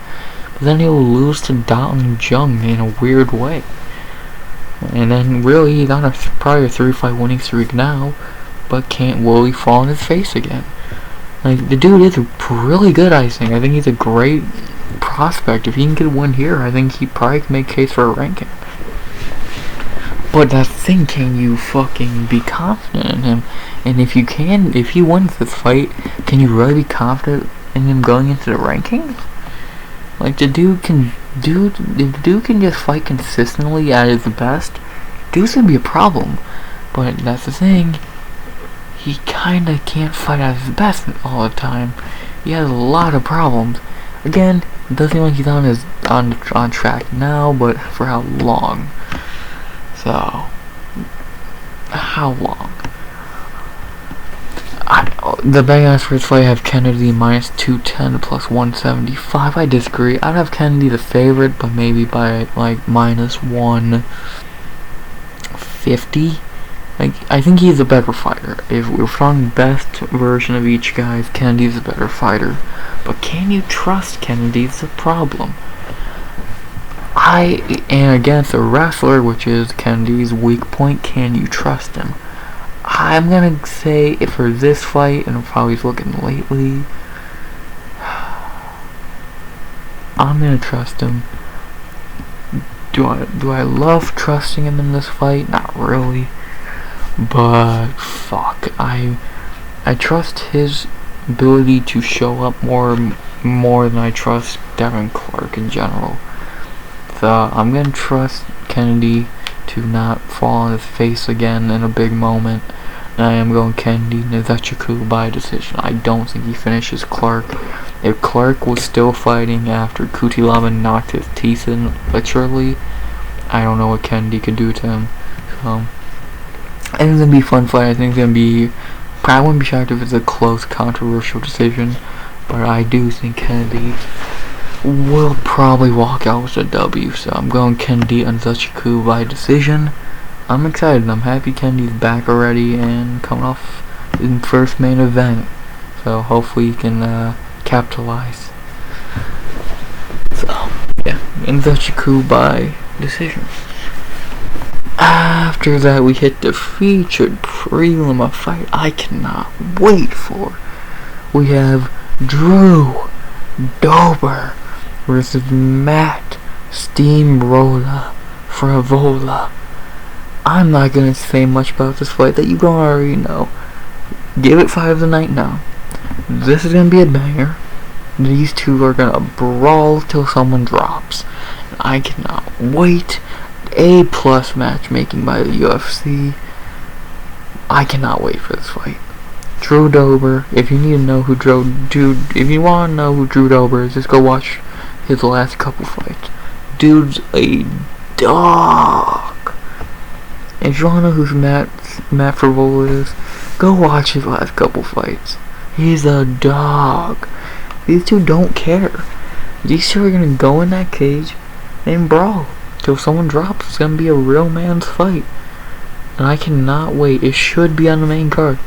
But then he'll lose to Da Jung in a weird way. And then really, he's on probably a 3-fight winning streak now, but will he fall on his face again? Like, the dude is really good, I think. I think he's a great prospect. If he can get a win here, I think he probably can make a case for a ranking. But that thing, can you fucking be confident in him? And if he wins this fight, can you really be confident in him going into the rankings? Like, if the dude can just fight consistently at his best, dude's gonna be a problem. But that's the thing, he kinda can't fight at his best all the time. He has a lot of problems. Again, it doesn't seem like he's on track now, but for how long? So, how long? The betting odds for this fight have Kennedy minus 210 plus 175. I disagree. I'd have Kennedy the favorite, but maybe by like minus 150. Like, I think he's a better fighter. If we're talking best version of each guy, Kennedy's a better fighter. But can you trust Kennedy? It's a problem. And against a wrestler, which is Kennedy's weak point, can you trust him? I'm gonna say, if for this fight and how he's looking lately, I'm gonna trust him. Do I love trusting him in this fight? Not really. But fuck, I trust his ability to show up more than I trust Devin Clark in general. So I'm gonna trust Kennedy to not fall on his face again in a big moment. And I am going Kennedy Nzechukwu by decision. I don't think he finishes Clark. If Clark was still fighting after Kutilaba knocked his teeth in, literally, I don't know what Kennedy could do to him. So I think it's gonna be a fun fight. I think it's gonna be. I wouldn't be shocked if it's a close, controversial decision, but I do think Kennedy will probably walk out with a W. So I'm going Kennedy Nzechukwu by decision. I'm excited. I'm happy Kennedy's back already and coming off his first main event. So hopefully he can capitalize. So yeah, Nzechukwu by decision. After that, we hit the featured prelim, a fight I cannot wait for. We have Drew Dober versus Matt Steamroller Frevola. I'm not gonna say much about this fight that you gonna already know. Give it 5 tonight now. This is gonna be a banger. These two are gonna brawl till someone drops. And I cannot wait. A+ matchmaking by the UFC. I cannot wait for this fight. Drew Dober. If you need to know who if you want to know who Drew Dober is, just go watch his last couple fights. Dude's a dog. If you want to know who Matt Frevola is, go watch his last couple fights. He's a dog. These two don't care. These two are gonna go in that cage and brawl till someone drops. It's gonna be a real man's fight, and I cannot wait. It should be on the main card.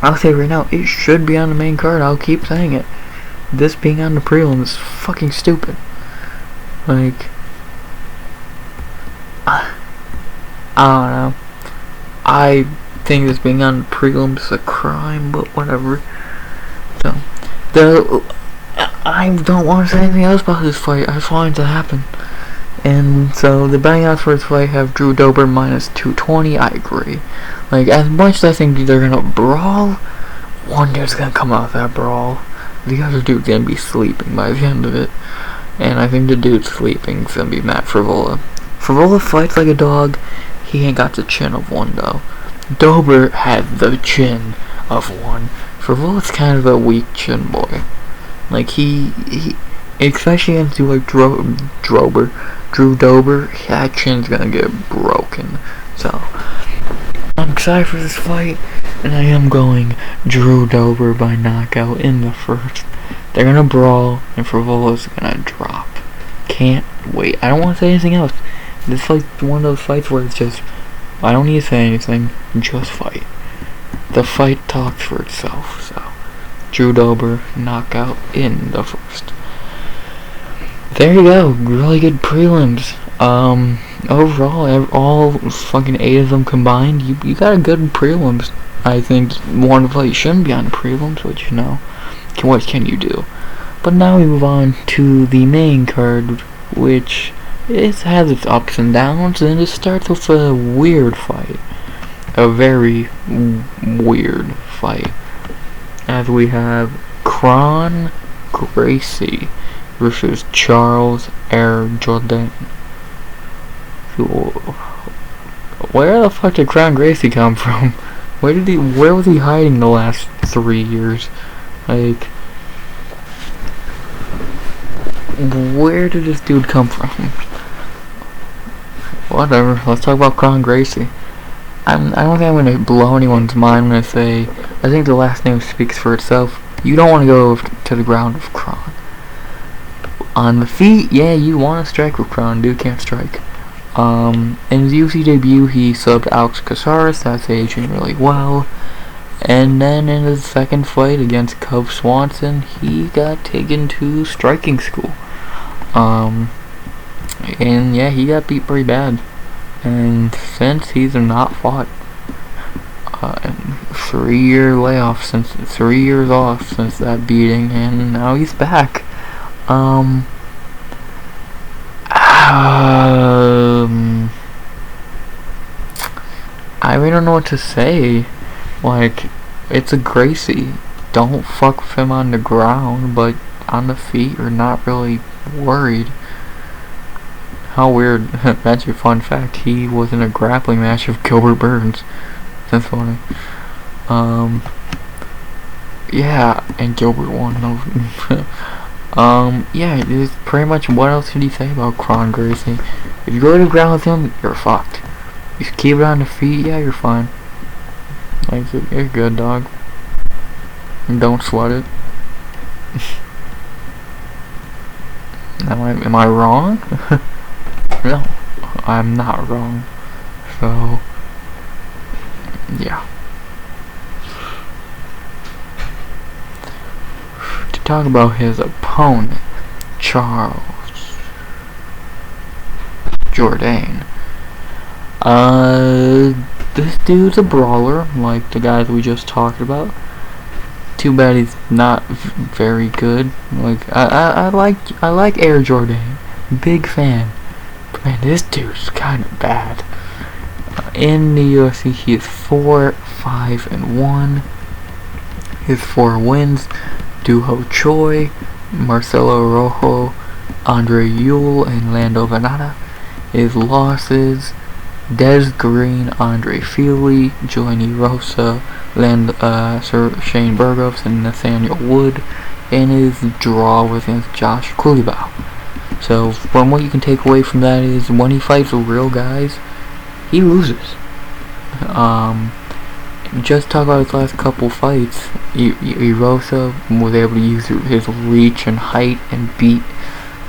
I'll say right now, it should be on the main card. I'll keep saying it. This being on the prelim is fucking stupid. Like, I don't know. I think this being on the prelim is a crime, but whatever. So, I don't want to say anything else about this fight. I just want it to happen. And so the betting odds for this fight have Drew Dober minus 220. I agree. Like, as much as I think they're gonna brawl, one dude's gonna come out of that brawl. The other dude's gonna be sleeping by the end of it. And I think the dude sleeping is gonna be Matt Frevola. Frevola fights like a dog. He ain't got the chin of one though. Dober had the chin of one. Frevola's kind of a weak chin boy. Like he especially against you like Drew Dober, that chin's gonna get broken. So I'm excited for this fight, and I am going Drew Dober by knockout in the first. They're gonna brawl, and Frevola's gonna drop. Can't wait. I don't want to say anything else. This fight's one of those fights where it's just, I don't need to say anything, just fight. The fight talks for itself, so. Drew Dober, knockout in the first. There you go, really good prelims. Overall, all fucking 8 of them combined, you got a good prelims. I think one fight shouldn't be on the prelims, but you know, what can you do? But now we move on to the main card, which has its ups and downs, and it starts with a weird fight. A very weird fight. As we have Kron Gracie versus Charles Jourdain. Where the fuck did Kron Gracie come from? Where was he hiding the last 3 years? Like, where did this dude come from? Whatever, let's talk about Kron Gracie. I don't think I'm gonna blow anyone's mind when I say, I think the last name speaks for itself. You don't want to go to the ground with Kron. On the feet, yeah, you want to strike with Kron. Dude can't strike. In his UFC debut, he subbed Alex Caceres. That's aging really well. And then in his second fight against Cub Swanson, he got taken to striking school. And yeah, he got beat pretty bad. And since he's not fought. 3-year layoff, 3 years off since that beating, and now he's back. I really don't know what to say. Like, it's a Gracie. Don't fuck with him on the ground, but on the feet you're not really worried. How weird. That's your fun fact. He was in a grappling match with Gilbert Burns. That's funny. Yeah, and Gilbert won. Yeah, it's pretty much, what else did he say about Kron Gracie? If you go to the ground with him, you're fucked. If you keep it on the feet, yeah, you're fine. Like, you're good, dog. Don't sweat it. Am I wrong? No, I'm not wrong. So, yeah. To talk about his opponent, Charles Jourdain. This dude's a brawler, like the guys we just talked about. Too bad he's not very good. Like, I like Air Jourdain. Big fan. But man, this dude's kind of bad. In the UFC, he is 4-5-1. His 4 wins: Duho Choi, Marcelo Rojo, Andre Ewell, and Lando Venata. His losses: Des Green, Andre Feely, Johnny Rosa, Sir Shane Burgos, and Nathaniel Wood. And his draw was against Josh Kulibau. So, from what you can take away from that is, when he fights with real guys, he loses. Just talk about his last couple fights. Rosa was able to use his reach and height and beat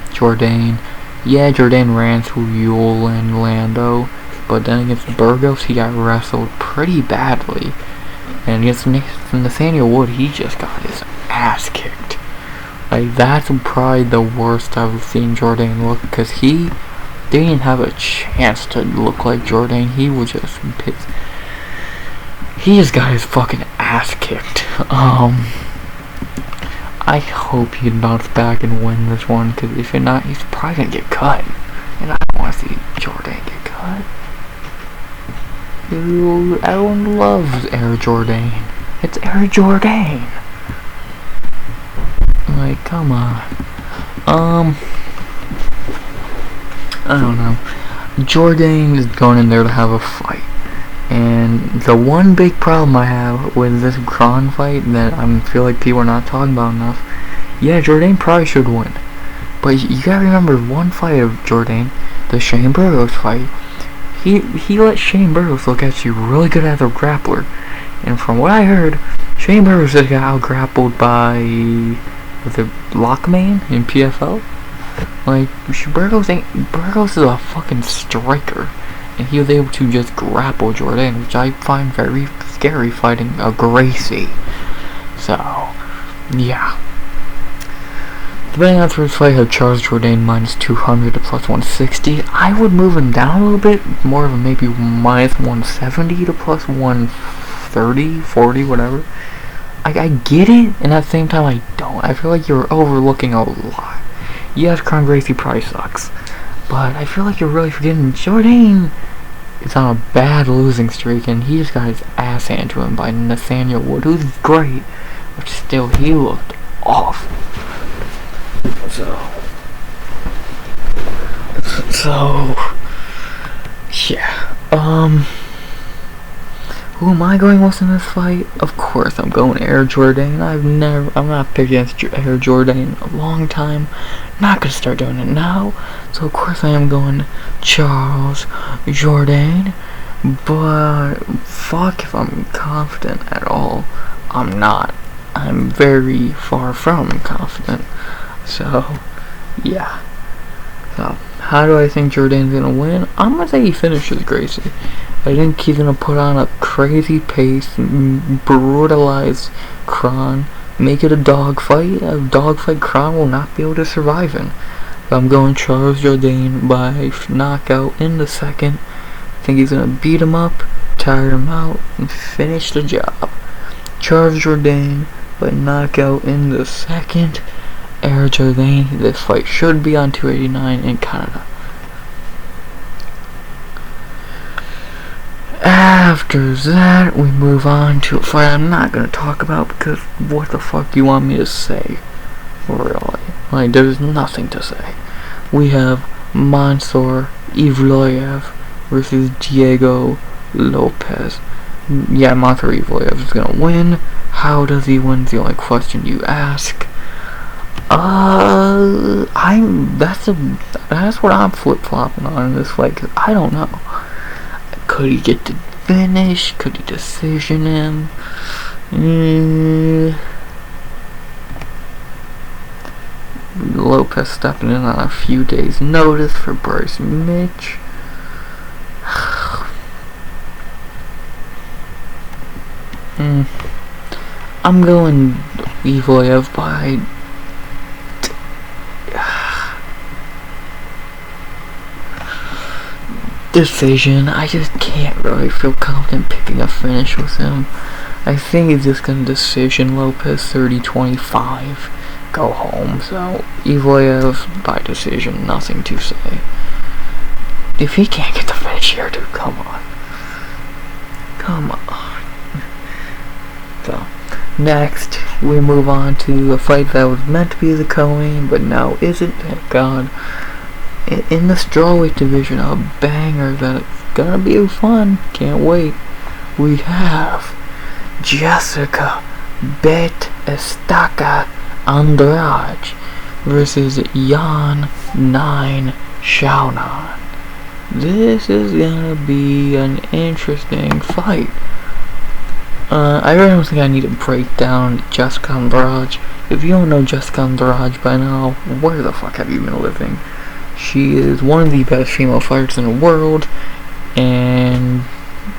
Jourdain. Yeah, Jourdain ran through Ewell and Lando, but then against Burgos, he got wrestled pretty badly. And against Nathaniel Wood, he just got his ass kicked. Like, that's probably the worst I've seen Jourdain look, because he didn't have a chance to look like Jourdain. He was just pissed. He just got his fucking ass kicked. I hope he bounce back and win this one, because if not, he's probably gonna get cut. And I don't want to see Jourdain get cut. Everyone loves Air Jourdain. It's Air Jourdain. Like, come on. I don't know. Jourdain is going in there to have a fight. And the one big problem I have with this Kron fight that I feel like people are not talking about enough, yeah, Jourdain probably should win. But you gotta remember one fight of Jourdain, the Shane Burgos fight. He let Shane Burgos look actually really good as a grappler. And from what I heard, Shane Burgos just got out-grappled by the Lockman in PFL. Like, Burgos is a fucking striker. And he was able to just grapple Jourdain, which I find very scary fighting a Gracie. So, yeah. The betting odds for this fight have Charles Jourdain minus 200 to plus 160. I would move him down a little bit, more of a maybe minus 170 to plus 130, 40, whatever. I get it, and at the same time I don't. I feel like you're overlooking a lot. Yes, Kron Gracie probably sucks, but I feel like you're really forgetting Jourdain is on a bad losing streak, and he just got his ass handed to him by Nathaniel Wood, who's great, but still, he looked awful. So, yeah, who am I going with in this fight? Of course, I'm going Air Jourdain. I'm not picking against Air Jourdain in a long time. Not gonna start doing it now. So of course I am going Charles Jourdain. But fuck if I'm confident at all. I'm not. I'm very far from confident. So, yeah. So, how do I think Jourdain's gonna win? I'm gonna say he finishes Gracie. I think he's gonna put on a crazy pace, brutalize Kron, make it a dogfight. A dogfight Kron will not be able to survive in. So I'm going Charles Jourdain by knockout in the second. I think he's gonna beat him up, tire him out, and finish the job. Charles Jourdain by knockout in the second. Air Jourdain. This fight should be on 289 in Canada. After that, we move on to a fight I'm not gonna talk about because what the fuck do you want me to say? Really? Like, there's nothing to say. We have Movsar Evloev versus Diego Lopes. Yeah, Movsar Evloev is gonna win. How does he win? Is the only question you ask. That's what I'm flip-flopping on in this fight, cause I don't know. Could he get the finish? Could he decision him? Lopes stepping in on a few days' notice for Bryce Mitch. I'm going Evloev by decision. I just can't really feel confident picking a finish with him. I think he's just gonna decision Lopes 30-25. Go home. So Evloev by decision, nothing to say. If he can't get the finish here, dude, come on. Come on. So next we move on to a fight that was meant to be the co-main, but now isn't, thank God. In the strawweight division, a banger that's gonna be fun. Can't wait. We have Jessica Bet Estaca Andrade versus Jan 9 Xiaonan. This is gonna be an interesting fight. I really don't think I need to break down Jessica Andrade. If you don't know Jessica Andrade by now, where the fuck have you been living? She is one of the best female fighters in the world, and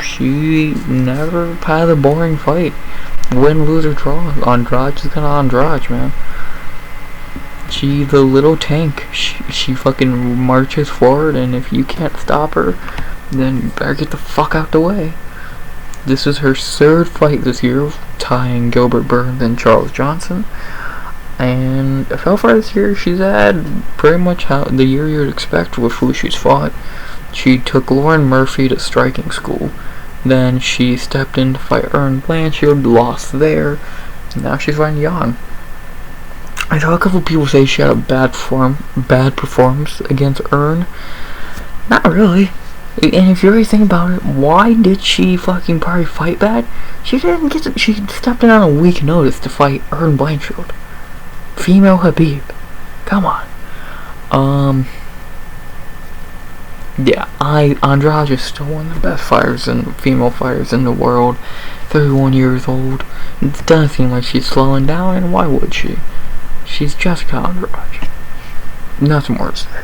she never had a boring fight. Win, lose, or draw. Andrade is gonna Andrade, man. She's a little tank. She fucking marches forward, and if you can't stop her, then you better get the fuck out the way. This is her third fight this year, tying Gilbert Burns and Charles Johnson. And so far this year, she's had pretty much how the year you'd expect with who she's fought. She took Lauren Murphy to striking school. Then she stepped in to fight Erin Blanchard, lost there. And now she's fighting Jan. I saw a couple people say she had a bad performance against Erin. Not really. And if you really think about it, why did she fucking probably fight bad? She didn't get to, she stepped in on a week notice to fight Erin Blanchard. Female Habib. Come on. Yeah, Andrade is still one of the best fighters and female fighters in the world. 31 years old. It doesn't seem like she's slowing down, and why would she? She's Jessica Andrade. Nothing more to say.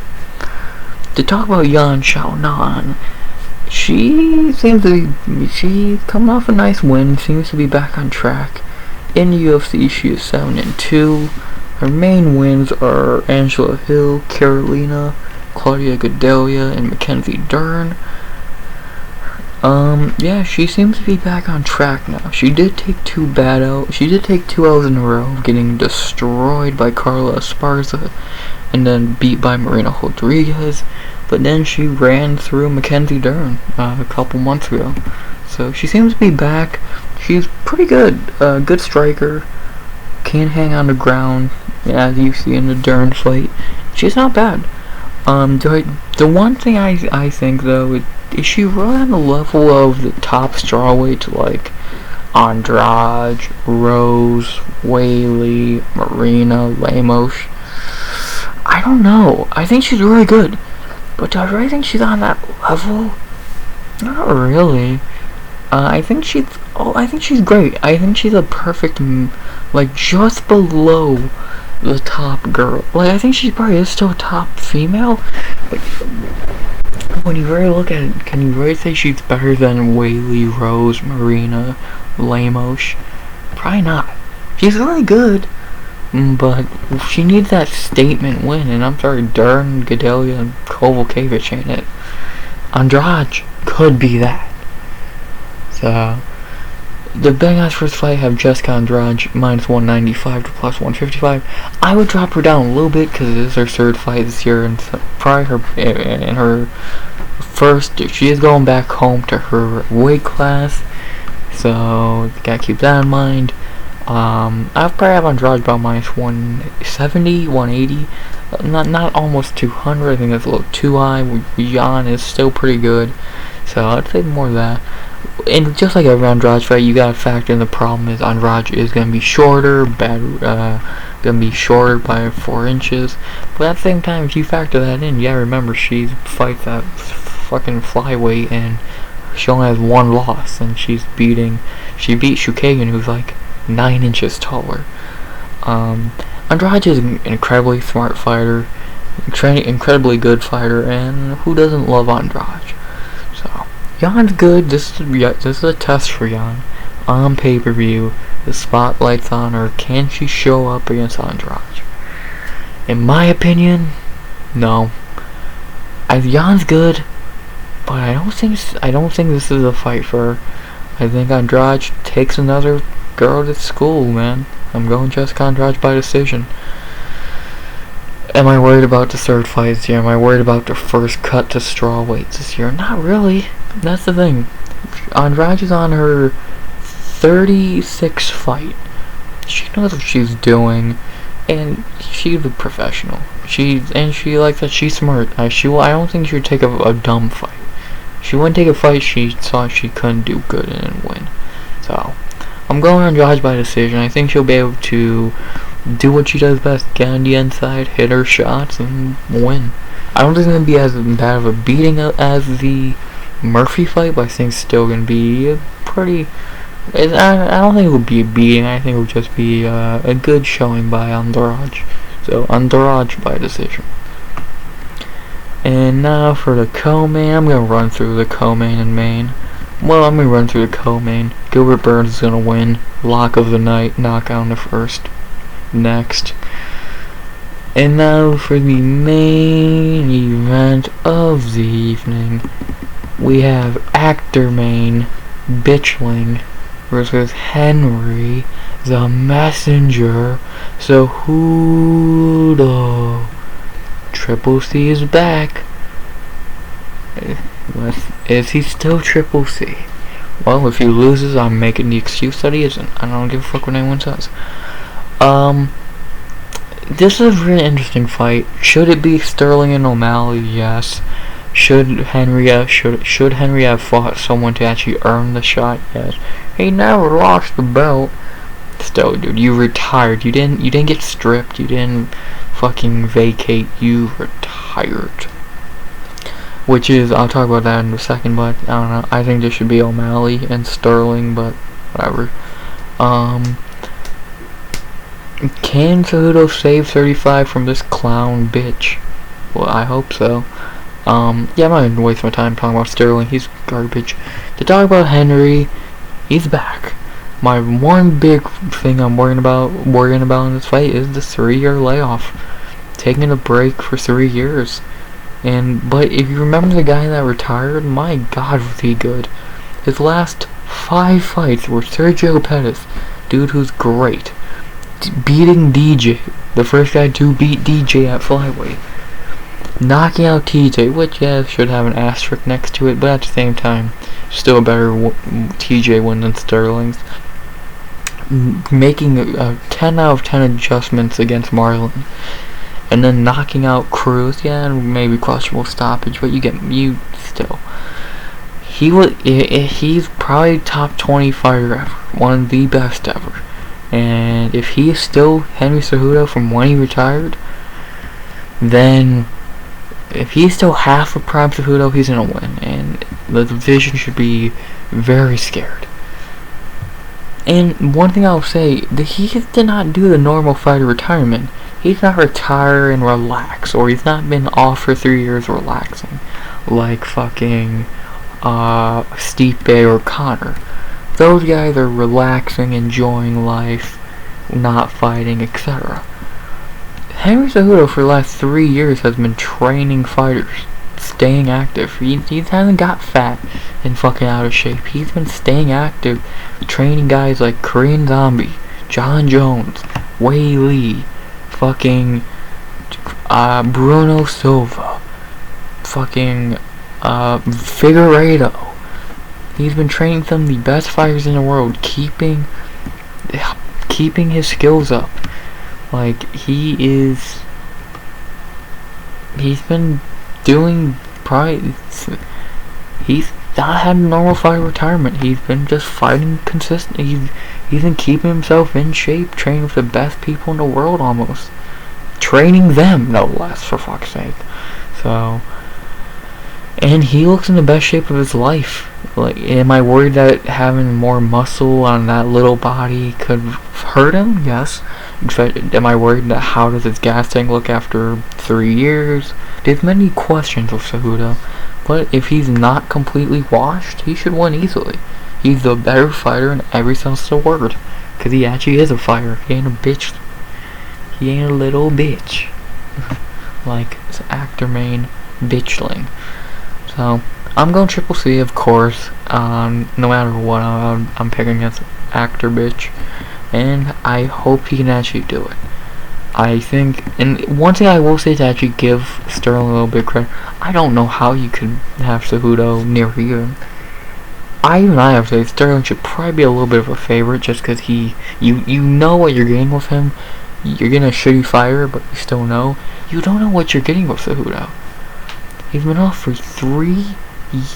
To talk about Xiaonan, she's coming off a nice win, seems to be back on track. In the UFC, she is 7-2. Her main wins are Angela Hill, Carolina, Claudia Gadelia, and Mackenzie Dern. Yeah, she seems to be back on track now. She did take two L's in a row, getting destroyed by Carla Esparza, and then beat by Marina Rodriguez. But then she ran through Mackenzie Dern a couple months ago. So she seems to be back. She's pretty good. Good striker. Can hang on the ground, as you see in the Dern fight. She's not bad. The one thing I think though is she really on the level of the top strawweights like Andrade, Rose, Whaley, Marina, Lemos. I don't know. I think she's really good, but do I really think she's on that level? Not really. I think she's great. I think she's a perfect, like, just below the top girl. Like, I think she probably is still top female, but when you really look at it, can you really say she's better than Whaley, Rose, Marina, Lemos? Probably not. She's really good, but she needs that statement win, and I'm sorry, Dern, Gadelia, and Kovalevich ain't it. Andrade could be that. So, the big odds for this fight have Jessica Andrade minus 195 to plus 155. I would drop her down a little bit because it is her third fight this year, and probably in her first. She is going back home to her weight class, so you gotta keep that in mind. I'll probably have Andrade about minus 170, 180. Not almost 200. I think that's a little too high. Jan is still pretty good, so I'd say more of that. And just like every Andrade fight, you gotta factor in the problem is Andrade is gonna be shorter, gonna be shorter by 4 inches. But at the same time, if you factor that in, yeah, remember she fights that fucking flyweight, and she only has 1 loss, and she beat Shukagan, who's like 9 inches taller. Andrade is an incredibly smart fighter, incredibly good fighter, and who doesn't love Andrade? So, Jan's good. This is a test for Jan. On pay-per-view, the spotlight's on her. Can she show up against Andrade? In my opinion, no. Jan's good, but I don't think this is a fight for her. I think Andrade takes another girl to school, man. I'm going Jessica Andrade by decision. Am I worried about the third fight this year? Am I worried about the first cut to strawweights this year? Not really. That's the thing. Andrade is on her 36th fight. She knows what she's doing, and she's a professional. She likes that. She's smart. I don't think she would take a dumb fight. She wouldn't take a fight she thought she couldn't do good in and win. So, I'm going Andrade by decision. I think she'll be able to do what she does best, get on the inside, hit her shots, and win. I don't think it's going to be as bad of a beating as the Murphy fight, but I think it's still going to be pretty. I don't think it would be a beating. I think it would just be a good showing by Andrade. So, Andrade by decision. And now for the co-main. I'm going to run through the co-main and main. Well, I'm going to run through the co-main. Gilbert Burns is going to win. Lock of the night. Knockout in the first. Next. And now for the main event of the evening. We have actor main Bitchling versus Henry the Messenger Cejudo. Triple C is back. Is he still Triple C? Well, if he loses, I'm making the excuse that he isn't. I don't give a fuck what anyone says. This is a really interesting fight. Should it be Sterling and O'Malley? Yes. Should Henry have fought someone to actually earn the shot? Yes. He never lost the belt. Still, dude, you retired. You didn't get stripped. You didn't fucking vacate. You retired. Which is, I'll talk about that in a second, but I don't know. I think there should be O'Malley and Sterling, but whatever. Can Cejudo save 35 from this clown bitch? Well, I hope so. Yeah, I'm not gonna waste my time talking about Sterling. He's garbage. To talk about Henry, he's back. My one big thing I'm worrying about in this fight is the 3-year layoff. Taking a break for 3 years. But if you remember the guy that retired, my god was he good. His last 5 fights were Sergio Pettis, dude who's great. Beating DJ, the first guy to beat DJ at flyweight. Knocking out TJ, which yeah should have an asterisk next to it, but at the same time, still a better TJ win than Sterling's. Making 10 out of 10 adjustments against Marlon, and then knocking out Cruz, yeah, and maybe questionable stoppage, but still. He's probably top 20 fighter ever, one of the best ever. And if he is still Henry Cejudo from when he retired, then if he's still half of prime Cejudo, he's gonna win, and the division should be very scared. And one thing I'll say, that he did not do the normal fighter retirement. He's not retire and relax, or he's not been off for 3 years relaxing, like fucking Stipe or Connor. Those guys are relaxing, enjoying life, not fighting, etc. Henry Cejudo for the last 3 years has been training fighters, staying active. He hasn't got fat and fucking out of shape. He's been staying active, training guys like Korean Zombie, John Jones, Wei Lee, fucking Bruno Silva, fucking Figueiredo. He's been training some of the best fighters in the world, keeping his skills up. Like, he's been doing he's not had a normal fight retirement. He's been just fighting consistently. He's been keeping himself in shape, training with the best people in the world almost. Training them, no less, for fuck's sake. So, and he looks in the best shape of his life. Like, am I worried that having more muscle on that little body could hurt him? Yes. Am I worried that how does his gas tank look after 3 years? There's many questions with Cejudo, but if he's not completely washed, he should win easily. He's the better fighter in every sense of the word, because he actually is a fighter. He ain't a bitch. He ain't a little bitch. Like this actor main bitchling. So, I'm going Triple C, of course. No matter what, I'm picking against actor bitch. And I hope he can actually do it. I think, and one thing I will say to actually give Sterling a little bit of credit, I don't know how you could have Cejudo near even. I have to say Sterling should probably be a little bit of a favorite, just because you know what you're getting with him. You're getting a shitty fighter, but you still know. You don't know what you're getting with Cejudo. He's been off for 3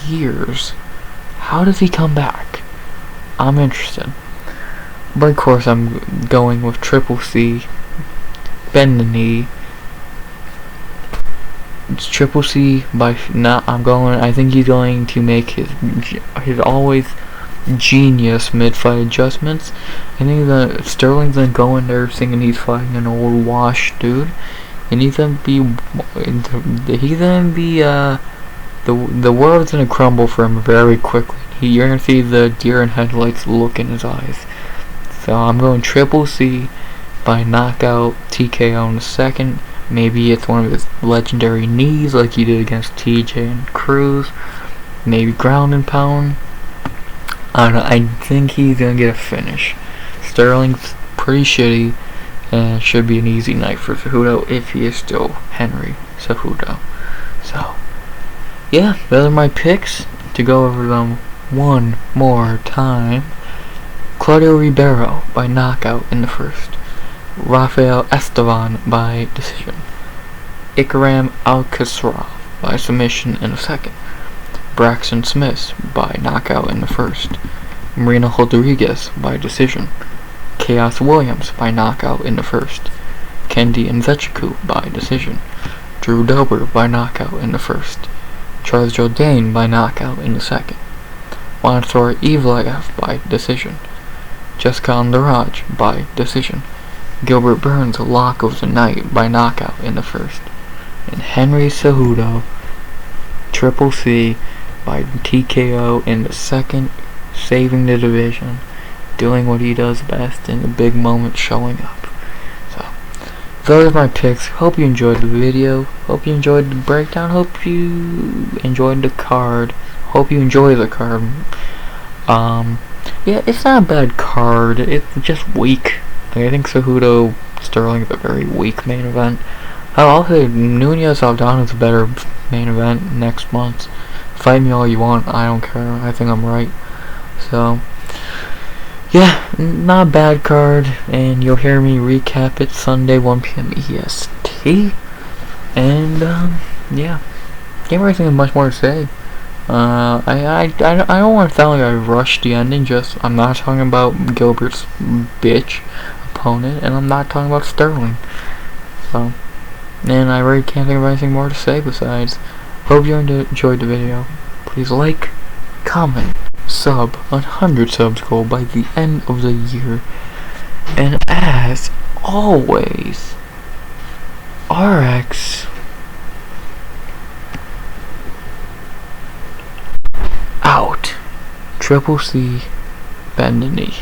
years. How does he come back? I'm interested. But of course I'm going with Triple C. Bend the knee. It's Triple C by I think he's going to make his always genius mid-fight adjustments. I think that Sterling's gonna go in there thinking he's fighting an old washed dude, and he's gonna be the world's gonna crumble for him very quickly. You're gonna see the deer in headlights look in his eyes. So I'm going Triple C by knockout TKO in the second. Maybe it's one of his legendary knees like he did against TJ and Cruz. Maybe ground and pound. I don't know. I think he's gonna get a finish. Sterling's pretty shitty, and it should be an easy night for Cejudo if he is still Henry Cejudo. So, yeah, those are my picks. To go over them one more time: Claudio Ribeiro by knockout in the first. Rafael Estevam by decision. Ikram Aliskerov by submission in the second. Braxton Smith by knockout in the first. Marina by decision. Khaos Williams by knockout in the first. Nzechukwu by decision. Dober by knockout in the first. Jourdain by knockout in the second. Evloev by decision. Andrade by decision. Gilbert Burns lock of the night by knockout in the first. And Henry Cejudo Triple C by TKO in the second, saving the division, doing what he does best in the big moment, showing up. So, those are my picks. Hope you enjoyed the video. Hope you enjoyed the breakdown. Hope you enjoyed the card. Hope you enjoy the card. Yeah, it's not a bad card. It's just weak. Like, I think Cejudo Sterling is a very weak main event. I'll say Nunez Aldana is a better main event next month. Fight me all you want, I don't care. I think I'm right. So, yeah, not a bad card, and you'll hear me recap it Sunday 1 p.m. EST. And yeah, can't really think of much more to say. I don't want to sound like I rushed the ending. Just I'm not talking about Gilbert's bitch opponent, and I'm not talking about Sterling. So, and I really can't think of anything more to say besides, hope you enjoyed the video. Please like, comment, sub, 100 subs goal by the end of the year. And as always, RX out. Triple C, bend the knee.